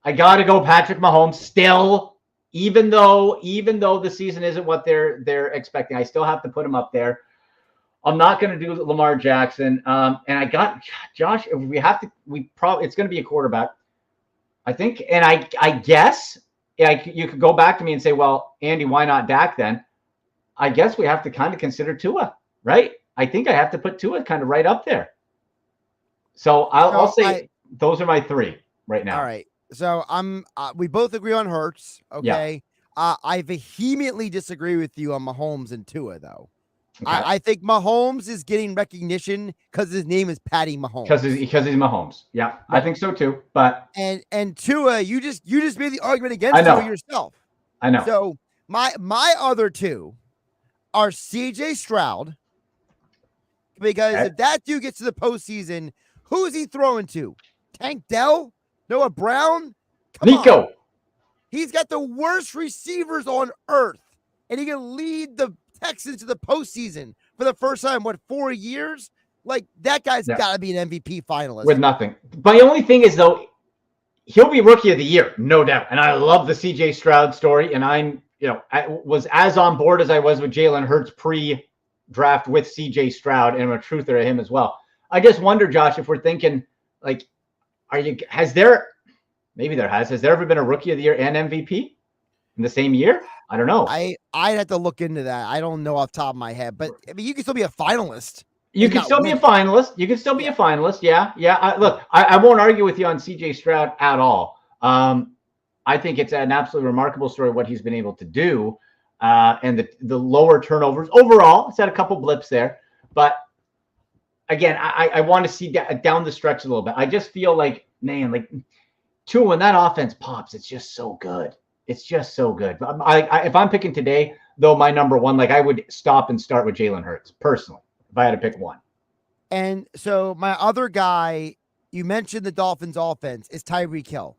I got to go Patrick Mahomes still, even though the season isn't what they're expecting. I still have to put him up there. I'm not going to do Lamar Jackson. And I got Josh. If we have to, it's going to be a quarterback, I think. And I guess you could go back to me and say, well, Andy, why not Dak then? I guess we have to kind of consider Tua, right? I think I have to put Tua kind of right up there. So I'll say those are my 3 right now. All right. So we both agree on Hurts. Okay. Yeah. I vehemently disagree with you on Mahomes and Tua, though. Okay. I think Mahomes is getting recognition because his name is Patty Mahomes. Because he's Mahomes. Yeah, right. I think so too. But and Tua, you just made the argument against Tua yourself. I know. So my other 2 are CJ Stroud. Because if that dude gets to the postseason, who's he throwing to? Tank Dell? Noah Brown? Nico. On. He's got the worst receivers on earth. And he can lead the Texans to the postseason for the first time, 4 years? Like, that guy's got to be an MVP finalist. With nothing. My only thing is, though, he'll be Rookie of the Year, no doubt. And I love the CJ Stroud story. And I was as on board as I was with Jalen Hurts pre-draft with CJ Stroud, and I'm a truther to him as well. I just wonder, Josh, if we're thinking, like, has there ever been a Rookie of the Year and MVP in the same year? I don't know. I'd have to look into that. I don't know off the top of my head, but I mean, you can still be a finalist. You can still be a finalist. Yeah. Look, I won't argue with you on CJ Stroud at all. I think it's an absolutely remarkable story what he's been able to do, and the lower turnovers overall. It's had a couple blips there, but again, I want to see down the stretch a little bit. I just feel like, man, like Tua, when that offense pops, it's just so good. It's just so good. If I'm picking today, though, my number 1, like I would stop and start with Jalen Hurts personally if I had to pick one. And so my other guy, you mentioned the Dolphins offense, is Tyreek Hill.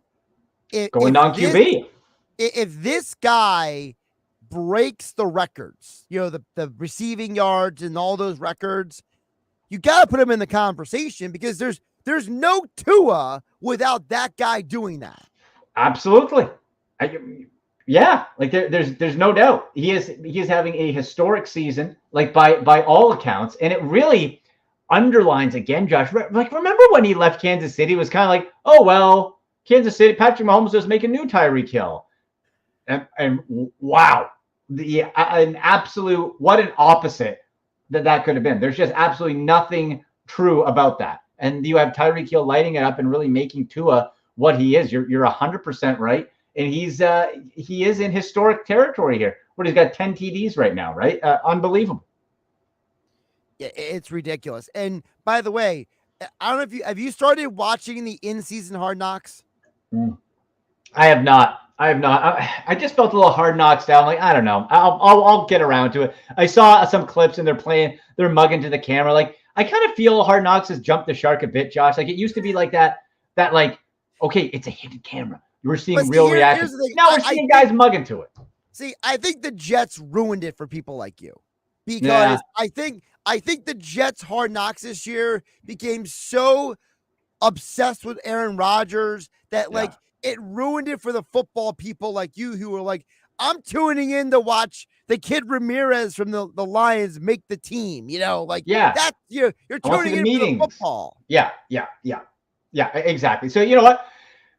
Going down QB. If this guy breaks the records, the receiving yards and all those records, you got to put him in the conversation because there's no Tua without that guy doing that. Absolutely. Like there's no doubt he is having a historic season, like by all accounts, and it really underlines again, Josh. Like remember when he left Kansas City, it was kind of like, oh well, Kansas City, Patrick Mahomes was making new Tyreek Hill, and wow, an absolute what an opposite that could have been. There's just absolutely nothing true about that, and you have Tyreek Hill lighting it up and really making Tua what he is. You're 100% right. And he is in historic territory here. He's got 10 TDs right now, right? Unbelievable. Yeah, it's ridiculous. And by the way, I don't know have you started watching the in-season Hard Knocks? I have not. I just felt a little Hard Knocks down. Like I don't know. I'll get around to it. I saw some clips and they're mugging to the camera. Like I kind of feel Hard Knocks has jumped the shark a bit, Josh. Like it used to be like that like okay, it's a hidden camera. You were seeing But see, real here's reactions. the thing. Now we're seeing guys mugging to it. See, I think the Jets ruined it for people like you because Yeah. I think the Jets Hard Knocks this year became so obsessed with Aaron Rodgers that like it ruined it for the football people like you who were like, I'm tuning in to watch the kid Ramirez from the Lions make the team, like that you're I want to tuning see in the for the meetings. football. Yeah, exactly. So you know what?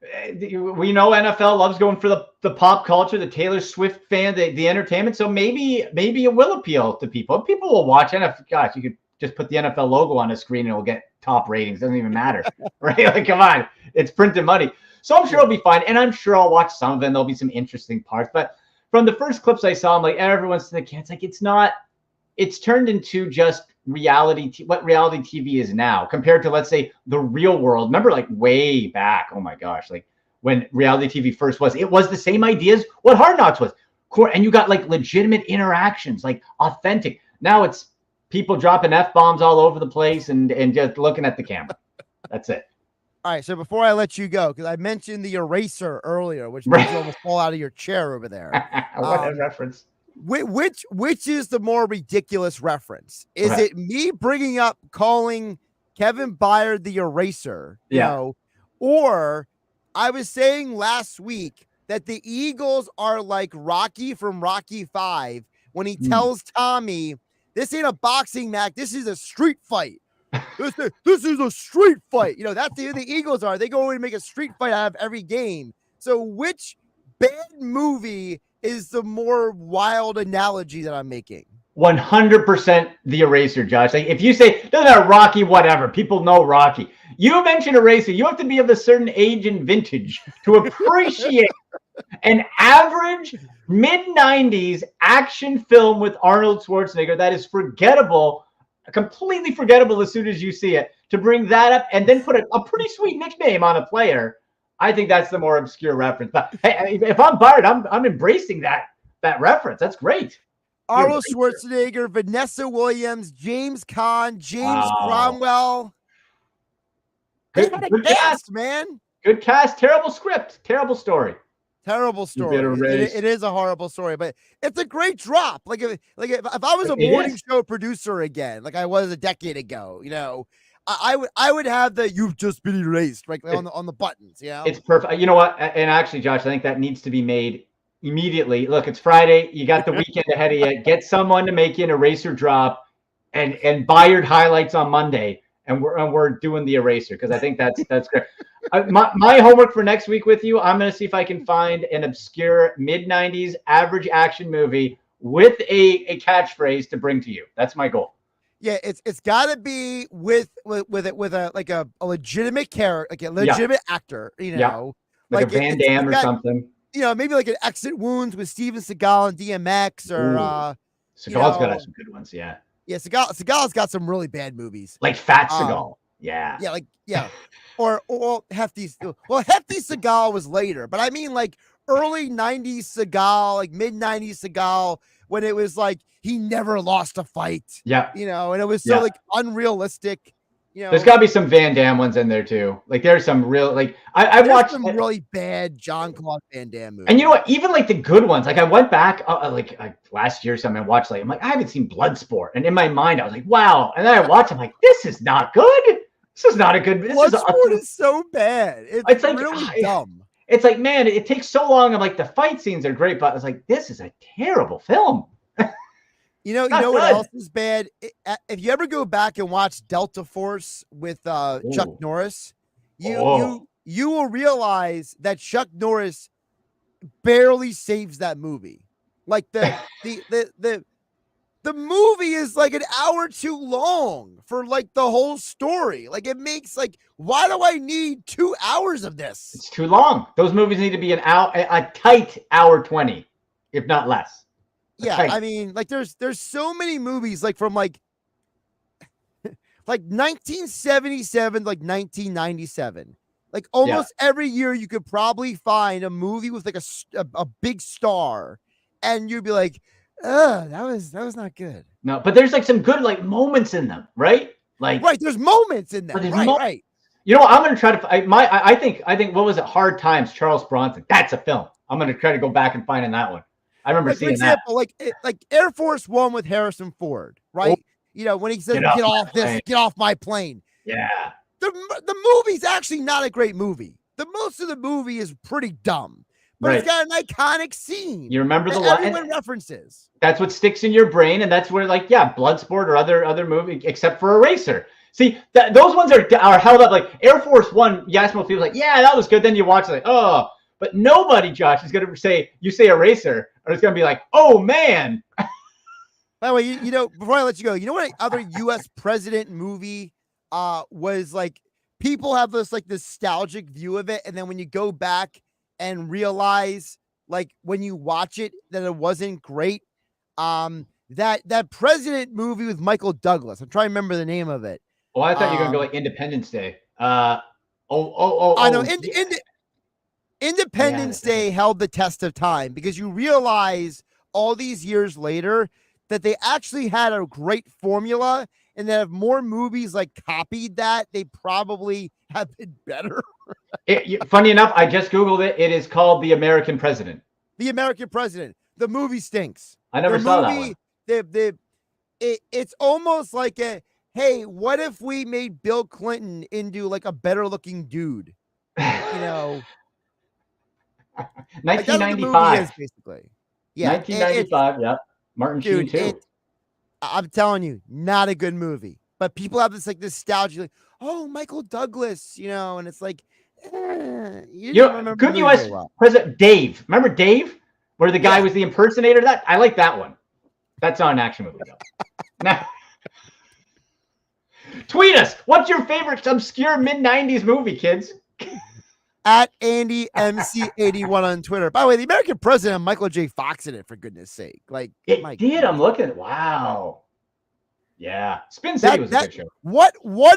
We know NFL loves going for the pop culture, the Taylor Swift fan, the entertainment. So maybe it will appeal to people. People will watch NFL. Gosh, you could just put the NFL logo on a screen and it will get top ratings. Doesn't even matter, right? Like, come on, it's printed money. So I'm sure it'll be fine, and I'm sure I'll watch some of it. And there'll be some interesting parts. But from the first clips I saw, I'm like, everyone's thinking it's like it's not. It's turned into just reality. What reality TV is now compared to, let's say, the real world. Remember, like way back. Oh my gosh, like when reality TV first was, it was the same ideas what Hard Knocks was, and you got like legitimate interactions, like authentic. Now it's people dropping F-bombs all over the place and just looking at the camera. That's it. All right, so before I let you go, because I mentioned the eraser earlier, which made you almost fall out of your chair over there. What a reference. Which is the more ridiculous reference? Is Right. it me bringing up calling Kevin Byard the eraser? Or I was saying last week that the Eagles are like Rocky from Rocky 5 when he tells Tommy, this ain't a boxing match, this is a street fight. This is a street fight. That's who the Eagles are. They go in and make a street fight out of every game. So which bad movie is the more wild analogy that I'm making? 100% the eraser, Josh. Like if you say, doesn't matter Rocky, whatever, people know Rocky. You mentioned eraser. You have to be of a certain age and vintage to appreciate an average mid-90s action film with Arnold Schwarzenegger that is forgettable, completely forgettable as soon as you see it. To bring that up and then put a pretty sweet nickname on a player, I think that's the more obscure reference. But hey, if I'm Byard, I'm embracing that reference. That's great. Arnold Schwarzenegger, Vanessa Williams, James Caan, James Cromwell. Good cast, man. Good cast. Terrible script. Terrible story. Terrible story. It is a horrible story, but it's a great drop. Like if I was a morning show producer again, like I was a decade ago, I would have the "you've just been erased" right on the buttons. It's perfect. You know what? And actually, Josh, I think that needs to be made immediately. Look, it's Friday. You got the weekend ahead of you. Get someone to make you an eraser drop, and Byard highlights on Monday, and we're doing the eraser because I think that's great. My homework for next week with you, I'm going to see if I can find an obscure mid-90s average action movie with a catchphrase to bring to you. That's my goal. Yeah, it's got to be with a legitimate character, like a legitimate actor, like a Van Damme or something. Maybe like an Exit Wounds with Steven Seagal and DMX, or Seagal's got some good ones. Yeah, Seagal's got some really bad movies, like Fat Seagal. Or Hefty. Well, Hefty Seagal was later, but I mean like early 90s Seagal, like mid 90s Seagal, when it was like he never lost a fight. Yeah. And it was so like unrealistic. There's got to be some Van Damme ones in there too. Like there's some real like I watched some really bad Jean-Claude Van Damme movies. And you know what? Even like the good ones. Like I went back last year or something. I watched I'm like I haven't seen Bloodsport, and in my mind I was like wow. And then I watched. I'm like this is not good. This is not a good. Bloodsport is so bad. It's like really dumb. It's like man, it takes so long. I'm like the fight scenes are great, but it's like this is a terrible film. You know what else is bad? If you ever go back and watch Delta Force with Chuck Norris, you will realize that Chuck Norris barely saves that movie. Like the movie is like an hour too long for like the whole story. Like it makes like, why do I need 2 hours of this? It's too long. Those movies need to be a tight hour 20, if not less. Yeah, I mean, like there's so many movies like from like 1977 like 1997. Like almost every year you could probably find a movie with like a big star, and you'd be like, that was not good. No, but there's like some good like moments in them, right? Like there's moments in them. Right. You know what? I'm going to try to. I think. What was it? Hard Times. Charles Bronson. That's a film. I'm going to try to go back and find that one. I remember seeing that. For example, like Air Force One with Harrison Ford, right? Oh, when he says, "Get off my plane." Yeah. The movie's actually not a great movie. Most of the movie is pretty dumb, but it's got an iconic scene. You remember the line? Everyone references. That's what sticks in your brain, and that's where, Bloodsport or other movie, except for Eraser. See, those ones are held up. Like Air Force One, you ask most people, like, yeah, that was good. Then you watch it, oh, but nobody, Josh, is going to say Eraser, or it's going to be like, oh man. By the way, before I let you go, you know what other U.S. president movie was like? People have this like nostalgic view of it, and then when you go back and realize, like when you watch it, that it wasn't great. That president movie with Michael Douglas. I'm trying to remember the name of it. Oh, I thought you were going to go like Independence Day. I know. Independence Day held the test of time because you realize all these years later that they actually had a great formula, and that if more movies like copied that, they probably have been better. Funny enough, I just Googled it. It is called The American President. The American President. The movie stinks. I never saw that one. It's almost like hey, what if we made Bill Clinton into like a better looking dude? 1995. Like basically. Yeah. 1995, yeah. Martin Sheen too. I'm telling you, not a good movie. But people have this like nostalgia, like, oh, Michael Douglas, and it's like, good U.S. President Dave. Remember Dave, where the guy was the impersonator? I like that one. That's not an action movie though. Now, tweet us. What's your favorite obscure mid-90s movie, kids? At AndyMC81 on Twitter. By the way, the American President, Michael J. Fox in it, for goodness sake. Like it did. I'm looking. Wow. Yeah. Spin City was a good show. What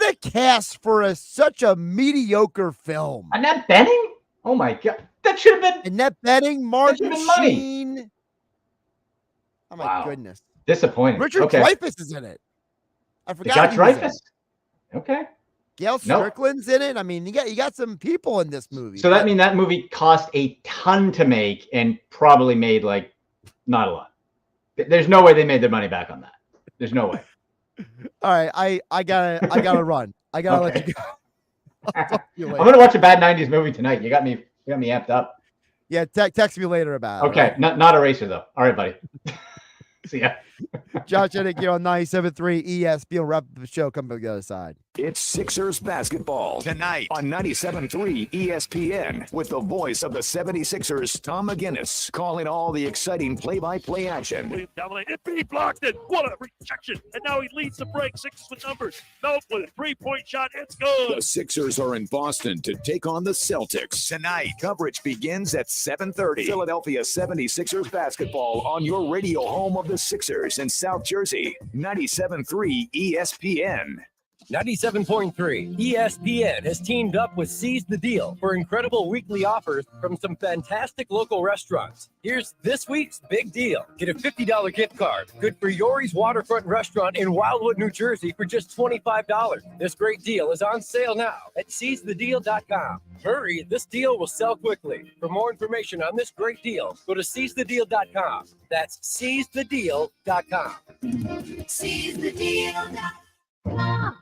a cast for such a mediocre film. Annette Bening? Oh my God. That should have been Annette Bening, Martin Sheen. Oh my goodness. Disappointing. Richard Dreyfuss is in it. I forgot. You got Dreyfuss? Okay. Gail Strickland's in it. I mean, you got some people in this movie. So that means that movie cost a ton to make and probably made like not a lot. There's no way they made their money back on that. There's no way. All right, I gotta run. I gotta let you go. I'm gonna watch a bad '90s movie tonight. You got me amped up. Yeah, text me later about it. Okay, right? not Eraser though. All right, buddy. See ya. Josh Hennig here on 97.3 ESPN. Wrap up the show. Come back to the other side. It's Sixers basketball tonight on 97.3 ESPN with the voice of the 76ers, Tom McGinnis, calling all the exciting play-by-play action. He blocked it. What a rejection. And now he leads the break. Six with numbers. No, with a three-point shot. It's good. The Sixers are in Boston to take on the Celtics tonight. Coverage begins at 7:30. Philadelphia 76ers basketball on your radio home of the Sixers in South Jersey. 97.3 ESPN. 97.3 ESPN has teamed up with Seize the Deal for incredible weekly offers from some fantastic local restaurants. Here's this week's big deal. Get a $50 gift card, good for Yori's Waterfront Restaurant in Wildwood, New Jersey for just $25. This great deal is on sale now at seizethedeal.com. Hurry, this deal will sell quickly. For more information on this great deal, go to seizethedeal.com. That's seizethedeal.com. Seizethedeal.com.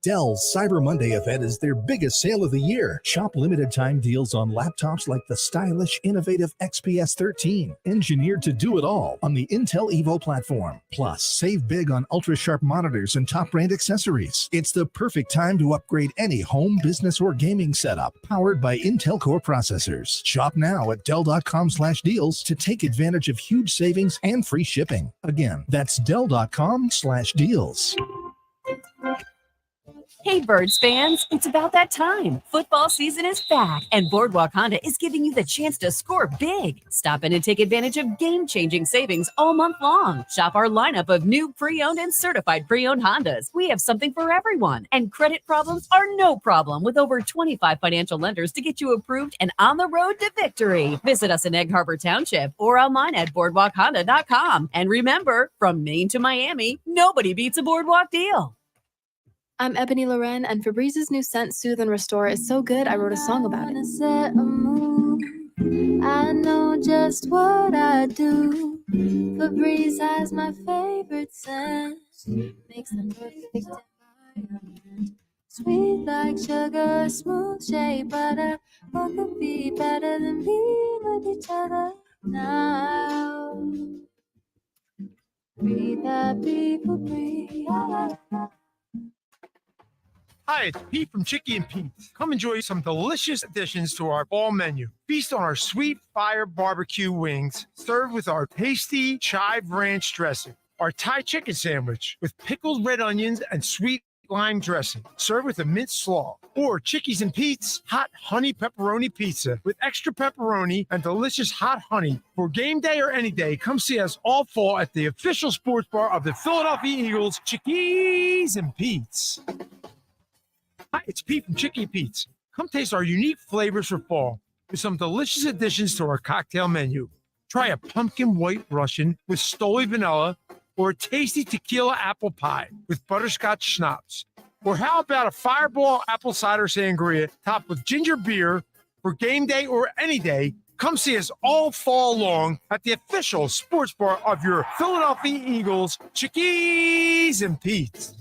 Dell's Cyber Monday event is their biggest sale of the year. Shop limited time deals on laptops like the stylish, innovative XPS 13, engineered to do it all on the Intel Evo platform. Plus, save big on ultra-sharp monitors and top brand accessories. It's the perfect time to upgrade any home, business, or gaming setup powered by Intel Core processors. Shop now at Dell.com/deals to take advantage of huge savings and free shipping. Again, that's Dell.com/deals. Hey, Birds fans, it's about that time. Football season is back, and Boardwalk Honda is giving you the chance to score big. Stop in and take advantage of game-changing savings all month long. Shop our lineup of new pre-owned and certified pre-owned Hondas. We have something for everyone, and credit problems are no problem with over 25 financial lenders to get you approved and on the road to victory. Visit us in Egg Harbor Township or online at boardwalkhonda.com. And remember, from Maine to Miami, nobody beats a Boardwalk deal. I'm Ebony Loren, and Febrez's new scent, Soothe and Restore, is so good I wrote a song about it. I know just what I do. Febreze has my favorite scent. Makes the perfect environment. Sweet like sugar, smooth shea butter. What could be better than being with each other now? Breathe happy, Febreze. Hi, it's Pete from Chicky and Pete's. Come enjoy some delicious additions to our fall menu. Feast on our sweet fire barbecue wings, served with our tasty chive ranch dressing. Our Thai chicken sandwich with pickled red onions and sweet lime dressing, served with a minced slaw. Or Chickies and Pete's hot honey pepperoni pizza with extra pepperoni and delicious hot honey. For game day or any day, come see us all fall at the official sports bar of the Philadelphia Eagles, Chickies and Pete's. Hi, it's Pete from Chicky Pete's. Come taste our unique flavors for fall with some delicious additions to our cocktail menu. Try a pumpkin white Russian with Stoli vanilla or a tasty tequila apple pie with butterscotch schnapps. Or how about a fireball apple cider sangria topped with ginger beer for game day or any day? Come see us all fall long at the official sports bar of your Philadelphia Eagles, Chickies and Pete's.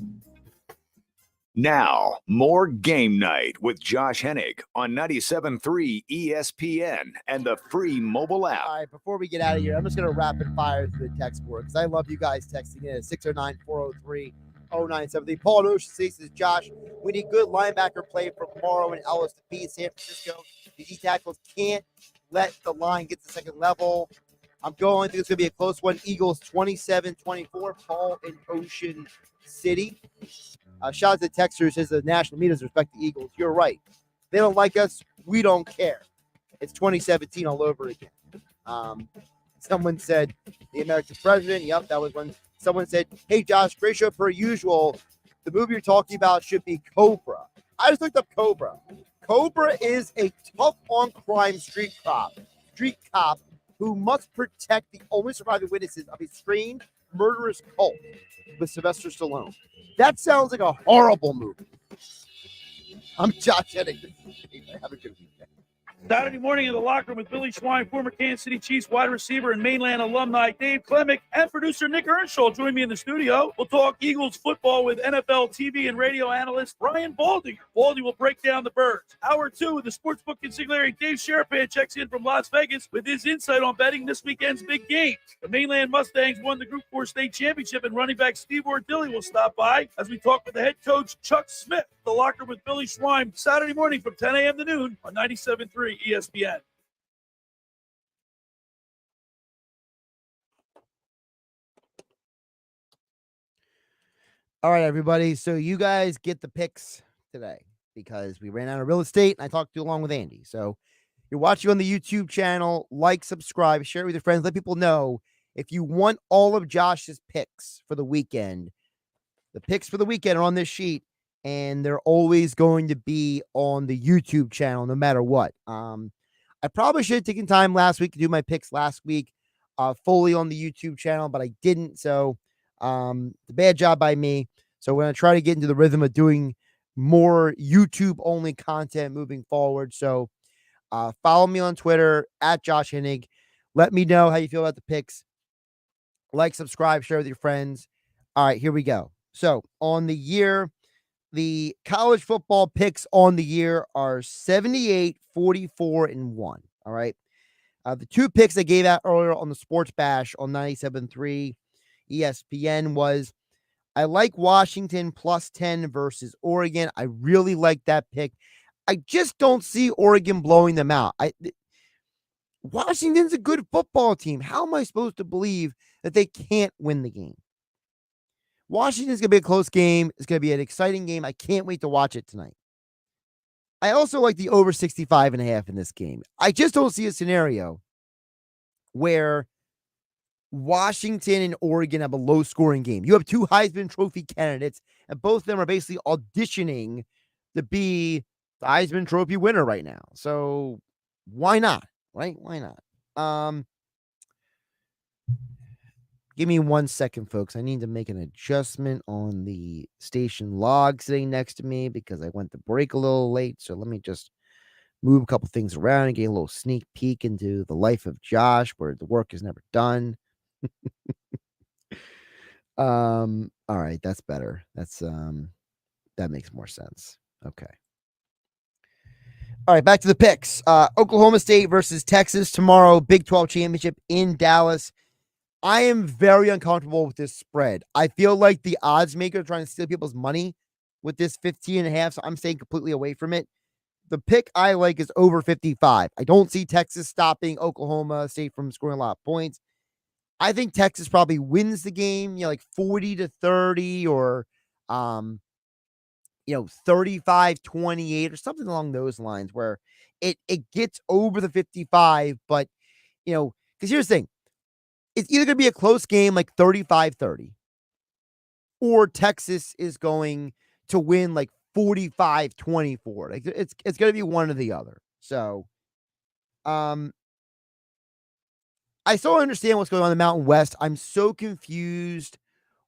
Now, more Game Night with Josh Hennig on 97.3 ESPN and the free mobile app. All right, before we get out of here, I'm just going to rapid fire through the text board because I love you guys texting in at 609-403-0973. Paul in Ocean City says, Josh, we need good linebacker play from Morrow and Ellis to beat San Francisco. The D-tackles can't let the line get to the second level. I think it's going to be a close one. Eagles 27-24. Paul in Ocean City. Shout out to Texter says the national media respect the Eagles. You're right. They don't like us. We don't care. It's 2017 all over again. Someone said the American president. Yep, that was when someone said, hey, Josh, great show per usual. The movie you're talking about should be Cobra. I just looked up Cobra. Cobra is a tough on crime street cop who must protect the only surviving witnesses of a strange murderous cult with Sylvester Stallone. That sounds like a horrible movie. I'm Josh Hennig. Have a good weekend. Saturday morning in the locker room with Billy Schwein, former Kansas City Chiefs wide receiver and mainland alumni Dave Klemick, and producer Nick Earnshaw join me in the studio. We'll talk Eagles football with NFL TV and radio analyst Brian Baldy. Baldy will break down the Birds. Hour 2 with the sportsbook consigliere Dave Sherapan checks in from Las Vegas with his insight on betting this weekend's big games. The mainland Mustangs won the Group 4 state championship, and running back Steve Ordilli will stop by as we talk with the head coach Chuck Smith. The locker room with Billy Schwein Saturday morning from 10 a.m. to noon on 97.3 ESPN. All right, everybody. So you guys get the picks today because we ran out of real estate and I talked to you along with Andy. So you're watching on the YouTube channel, like, subscribe, share it with your friends. Let people know if you want all of Josh's picks for the weekend. The picks for the weekend are on this sheet, and they're always going to be on the YouTube channel no matter what. I probably should have taken time last week to do my picks last week fully on the YouTube channel, but I didn't. So the bad job by me. So we're going to try to get into the rhythm of doing more YouTube-only content moving forward. So follow me on Twitter at Josh Hennig. Let me know how you feel about the picks. Like, subscribe, share with your friends. All right, here we go. So on the year, the college football picks on the year are 78, 44, and 1. All right. The two picks I gave out earlier on the Sports Bash on 97.3 ESPN was I like Washington plus 10 versus Oregon. I really like that pick. I just don't see Oregon blowing them out. Washington's a good football team. How am I supposed to believe that they can't win the game? Washington's going to be a close game. It's going to be an exciting game. I can't wait to watch it tonight. I also like the over 65.5 in this game. I just don't see a scenario where Washington and Oregon have a low-scoring game. You have two Heisman Trophy candidates, and both of them are basically auditioning to be the Heisman Trophy winner right now. So why not? Right? Why not? Give me 1 second, folks. I need to make an adjustment on the station log sitting next to me because I went to break a little late. So let me just move a couple things around and get a little sneak peek into the life of Josh where the work is never done. All right, that's better. That makes more sense. Okay. All right, back to the picks. Oklahoma State versus Texas tomorrow, Big 12 championship in Dallas. I am very uncomfortable with this spread. I feel like the odds maker are trying to steal people's money with this 15.5, so I'm staying completely away from it. The pick I like is over 55. I don't see Texas stopping Oklahoma State from scoring a lot of points. I think Texas probably wins the game, like 40-30 or 35-28 or something along those lines where it gets over the 55, but because here's the thing. It's either going to be a close game like 35-30 or Texas is going to win like 45-24. Like it's going to be one or the other. So I still understand what's going on in the Mountain West. I'm so confused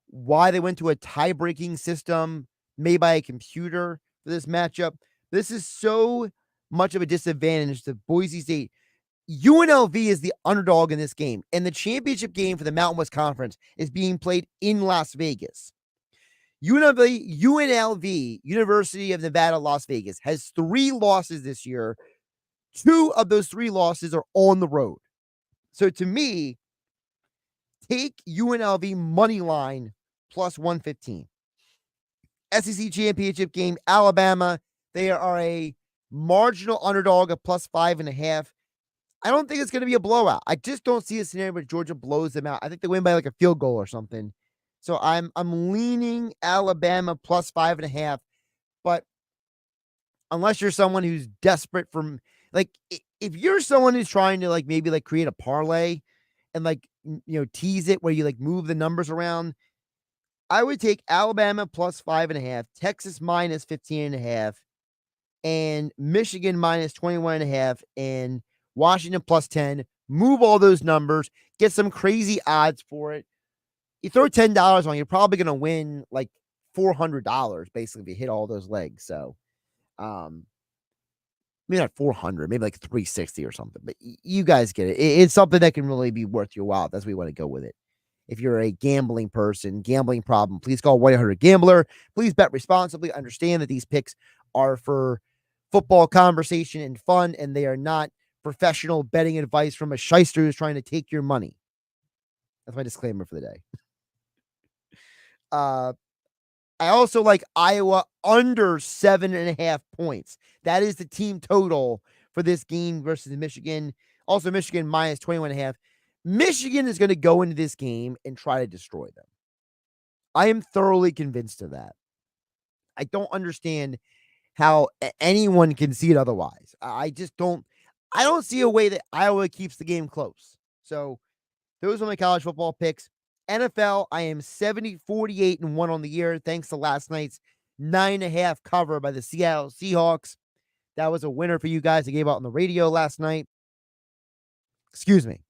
why they went to a tie-breaking system made by a computer for this matchup. This is so much of a disadvantage to Boise State. UNLV is the underdog in this game, and the championship game for the Mountain West Conference is being played in Las Vegas. UNLV, University of Nevada, Las Vegas, has 3 losses this year. 2 of those 3 losses are on the road. So to me, take UNLV money line plus 115. SEC championship game, Alabama, they are a marginal underdog of plus 5.5. I don't think it's going to be a blowout. I just don't see a scenario where Georgia blows them out. I think they win by like a field goal or something. So I'm leaning Alabama plus 5.5. But unless you're someone who's desperate for, like, if you're someone who's trying to like maybe like create a parlay and like tease it where you like move the numbers around, I would take Alabama plus 5.5, Texas minus 15.5, and Michigan minus 21.5, and Washington plus 10. Move all those numbers, get some crazy odds for it. You throw $10 on, you're probably going to win like $400 basically if you hit all those legs. So, maybe not 400, maybe like 360 or something, but you guys get it. It's something that can really be worth your while. That's where we want to go with it. If you're a gambling person, gambling problem, please call 1-800-GAMBLER. Please bet responsibly. Understand that these picks are for football conversation and fun, and they are not professional betting advice from a shyster who's trying to take your money. That's my disclaimer for the day. I also like Iowa under 7.5 points. That is the team total for this game versus Michigan. Also, Michigan minus 21.5. Michigan is going to go into this game and try to destroy them. I am thoroughly convinced of that. I don't understand how anyone can see it otherwise. I don't see a way that Iowa keeps the game close. So those are my college football picks. NFL, I am 70-48-1 on the year, thanks to last night's 9.5 cover by the Seattle Seahawks. That was a winner for you guys. I gave out on the radio last night. Excuse me.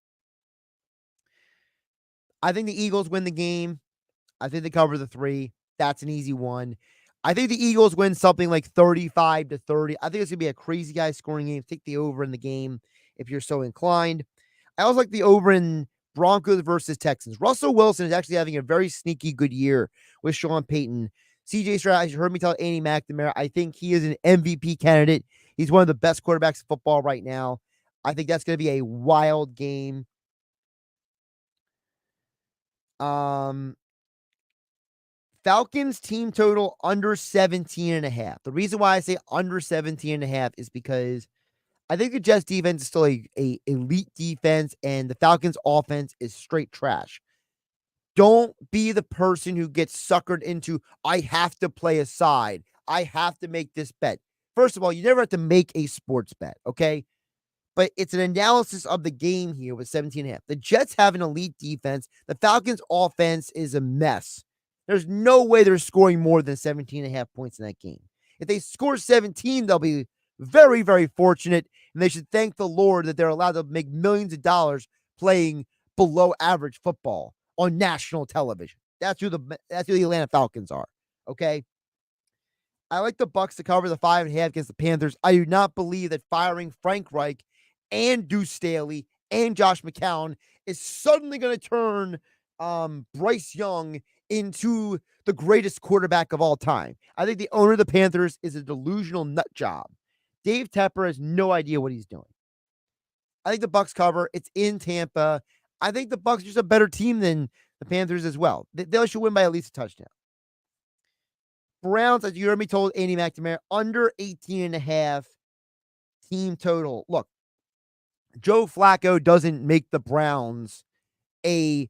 I think the Eagles win the game. I think they cover the 3. That's an easy one. I think the Eagles win something like 35-30. I think it's going to be a crazy guy scoring game. Take the over in the game if you're so inclined. I also like the over in Broncos versus Texans. Russell Wilson is actually having a very sneaky good year with Sean Payton. CJ Stroud, as you heard me tell Andy McNamara, I think he is an MVP candidate. He's one of the best quarterbacks in football right now. I think that's going to be a wild game. Falcons team total under 17.5. The reason why I say under 17.5 is because I think the Jets defense is still a elite defense, and the Falcons offense is straight trash. Don't be the person who gets suckered into, I have to play a side. I have to make this bet. First of all, you never have to make a sports bet, okay? But it's an analysis of the game here with 17.5. The Jets have an elite defense. The Falcons offense is a mess. There's no way they're scoring more than 17.5 points in that game. If they score 17, they'll be very, very fortunate, and they should thank the Lord that they're allowed to make millions of dollars playing below average football. on national television. That's who the Atlanta Falcons are. Okay. I like the Bucs to cover the 5.5 against the Panthers. I do not believe that firing Frank Reich and Deuce Staley and Josh McCown is suddenly going to turn Bryce Young into the greatest quarterback of all time. I think the owner of the Panthers is a delusional nut job. Dave Tepper has no idea what he's doing. I think the Bucs cover. It's in Tampa. I think the Bucs are just a better team than the Panthers as well. They should win by at least a touchdown. Browns, as you heard me told Andy McNamara, under 18.5 team total. Look, Joe Flacco doesn't make the Browns a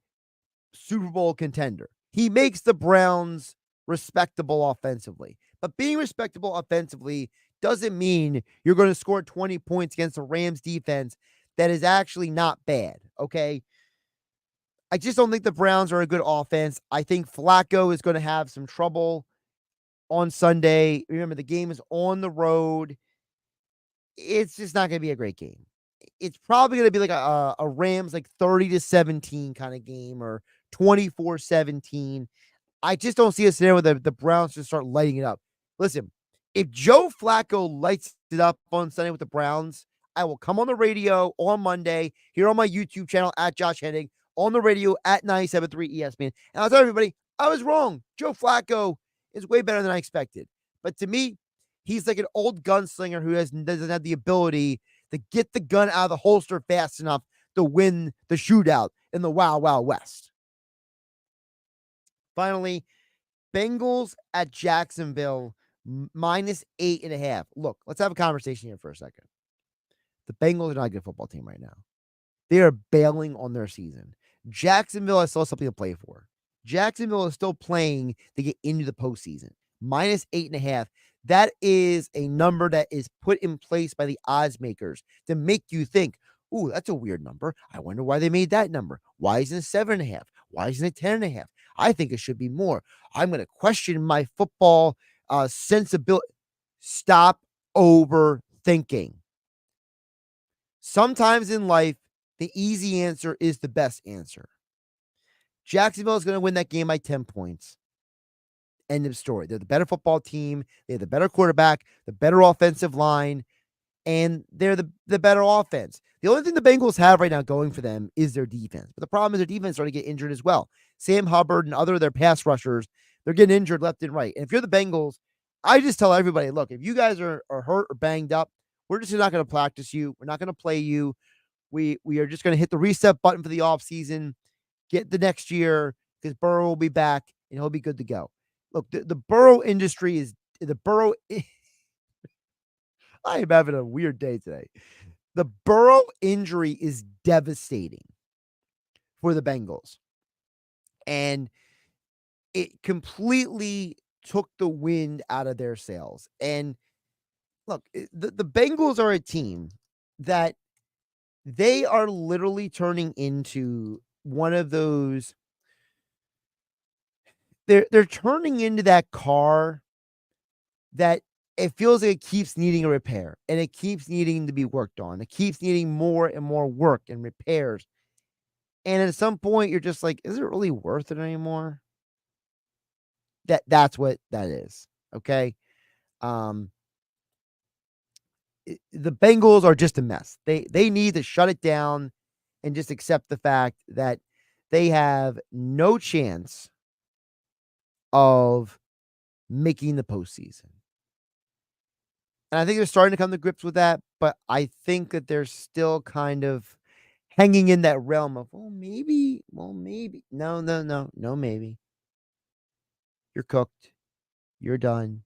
Super Bowl contender. He makes the Browns respectable offensively. But being respectable offensively doesn't mean you're going to score 20 points against a Rams defense that is actually not bad, okay? I just don't think the Browns are a good offense. I think Flacco is going to have some trouble on Sunday. Remember, the game is on the road. It's just not going to be a great game. It's probably going to be like a Rams like 30-17 kind of game or 24-17. I just don't see a scenario where the Browns just start lighting it up. Listen, if Joe Flacco lights it up on Sunday with the Browns, I will come on the radio on Monday here on my YouTube channel at Josh Hennig, on the radio at 97.3 ESPN. And I'll tell everybody, I was wrong. Joe Flacco is way better than I expected. But to me, he's like an old gunslinger who doesn't have the ability to get the gun out of the holster fast enough to win the shootout in the Wild Wild West. Finally, Bengals at Jacksonville, minus 8.5. Look, let's have a conversation here for a second. The Bengals are not a good football team right now. They are bailing on their season. Jacksonville has still something to play for. Jacksonville is still playing to get into the postseason. Minus 8.5. That is a number that is put in place by the odds makers to make you think, ooh, that's a weird number. I wonder why they made that number. Why isn't it 7.5? Why isn't it 10.5? I think it should be more. I'm going to question my football sensibility. Stop overthinking. Sometimes in life, the easy answer is the best answer. Jacksonville is going to win that game by 10 points. End of story. They're the better football team. They have the better quarterback, the better offensive line, and they're the better offense. The only thing the Bengals have right now going for them is their defense. But the problem is their defense is starting to get injured as well. Sam Hubbard and other of their pass rushers, they're getting injured left and right. And if you're the Bengals, I just tell everybody, look, if you guys are hurt or banged up, we're just not going to practice you. We're not going to play you. We are just going to hit the reset button for the offseason, get the next year, because Burrow will be back and he'll be good to go. Look, the Burrow industry is the Burrow. I am having a weird day today. The Burrow injury is devastating for the Bengals. And it completely took the wind out of their sails. And look, the Bengals are a team that they are literally turning into one of those. They're turning into that car that it feels like it keeps needing a repair and it keeps needing to be worked on. It keeps needing more and more work and repairs. And at some point, you're just like, is it really worth it anymore? That's what that is. Okay. The Bengals are just a mess. They need to shut it down and just accept the fact that they have no chance of making the postseason. And I think they're starting to come to grips with that, but I think that they're still kind of hanging in that realm of, maybe. No, maybe. You're cooked. You're done.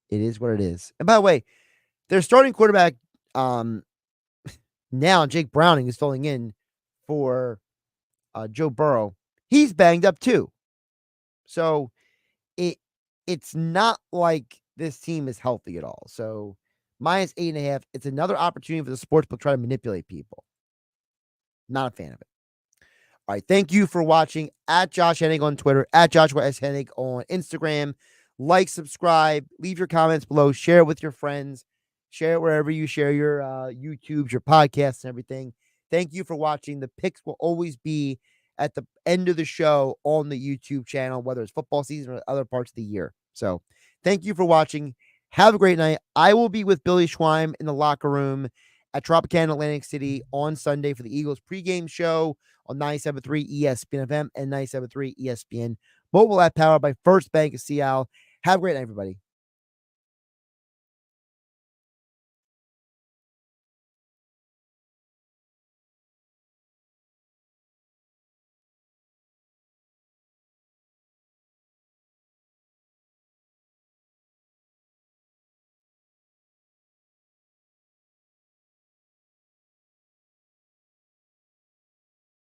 It is what it is. And by the way, their starting quarterback now, Jake Browning, is filling in for Joe Burrow. He's banged up too. So it's not like this team is healthy at all. So minus 8.5, it's another opportunity for the sportsbook to try to manipulate people. Not a fan of it. All right. Thank you for watching. At Josh Hennig on Twitter, at Joshua S. Hennig on Instagram. Like, subscribe, leave your comments below, share it with your friends, share it wherever you share your YouTubes, your podcasts, and everything. Thank you for watching. The picks will always be at the end of the show on the YouTube channel, whether it's football season or other parts of the year. So thank you for watching. Have a great night. I will be with Billy Schweim in the locker room at Tropicana Atlantic City on Sunday for the Eagles pregame show on 97.3 ESPN FM and 97.3 ESPN mobile app powered by First Bank of Seattle. Have a great night, everybody.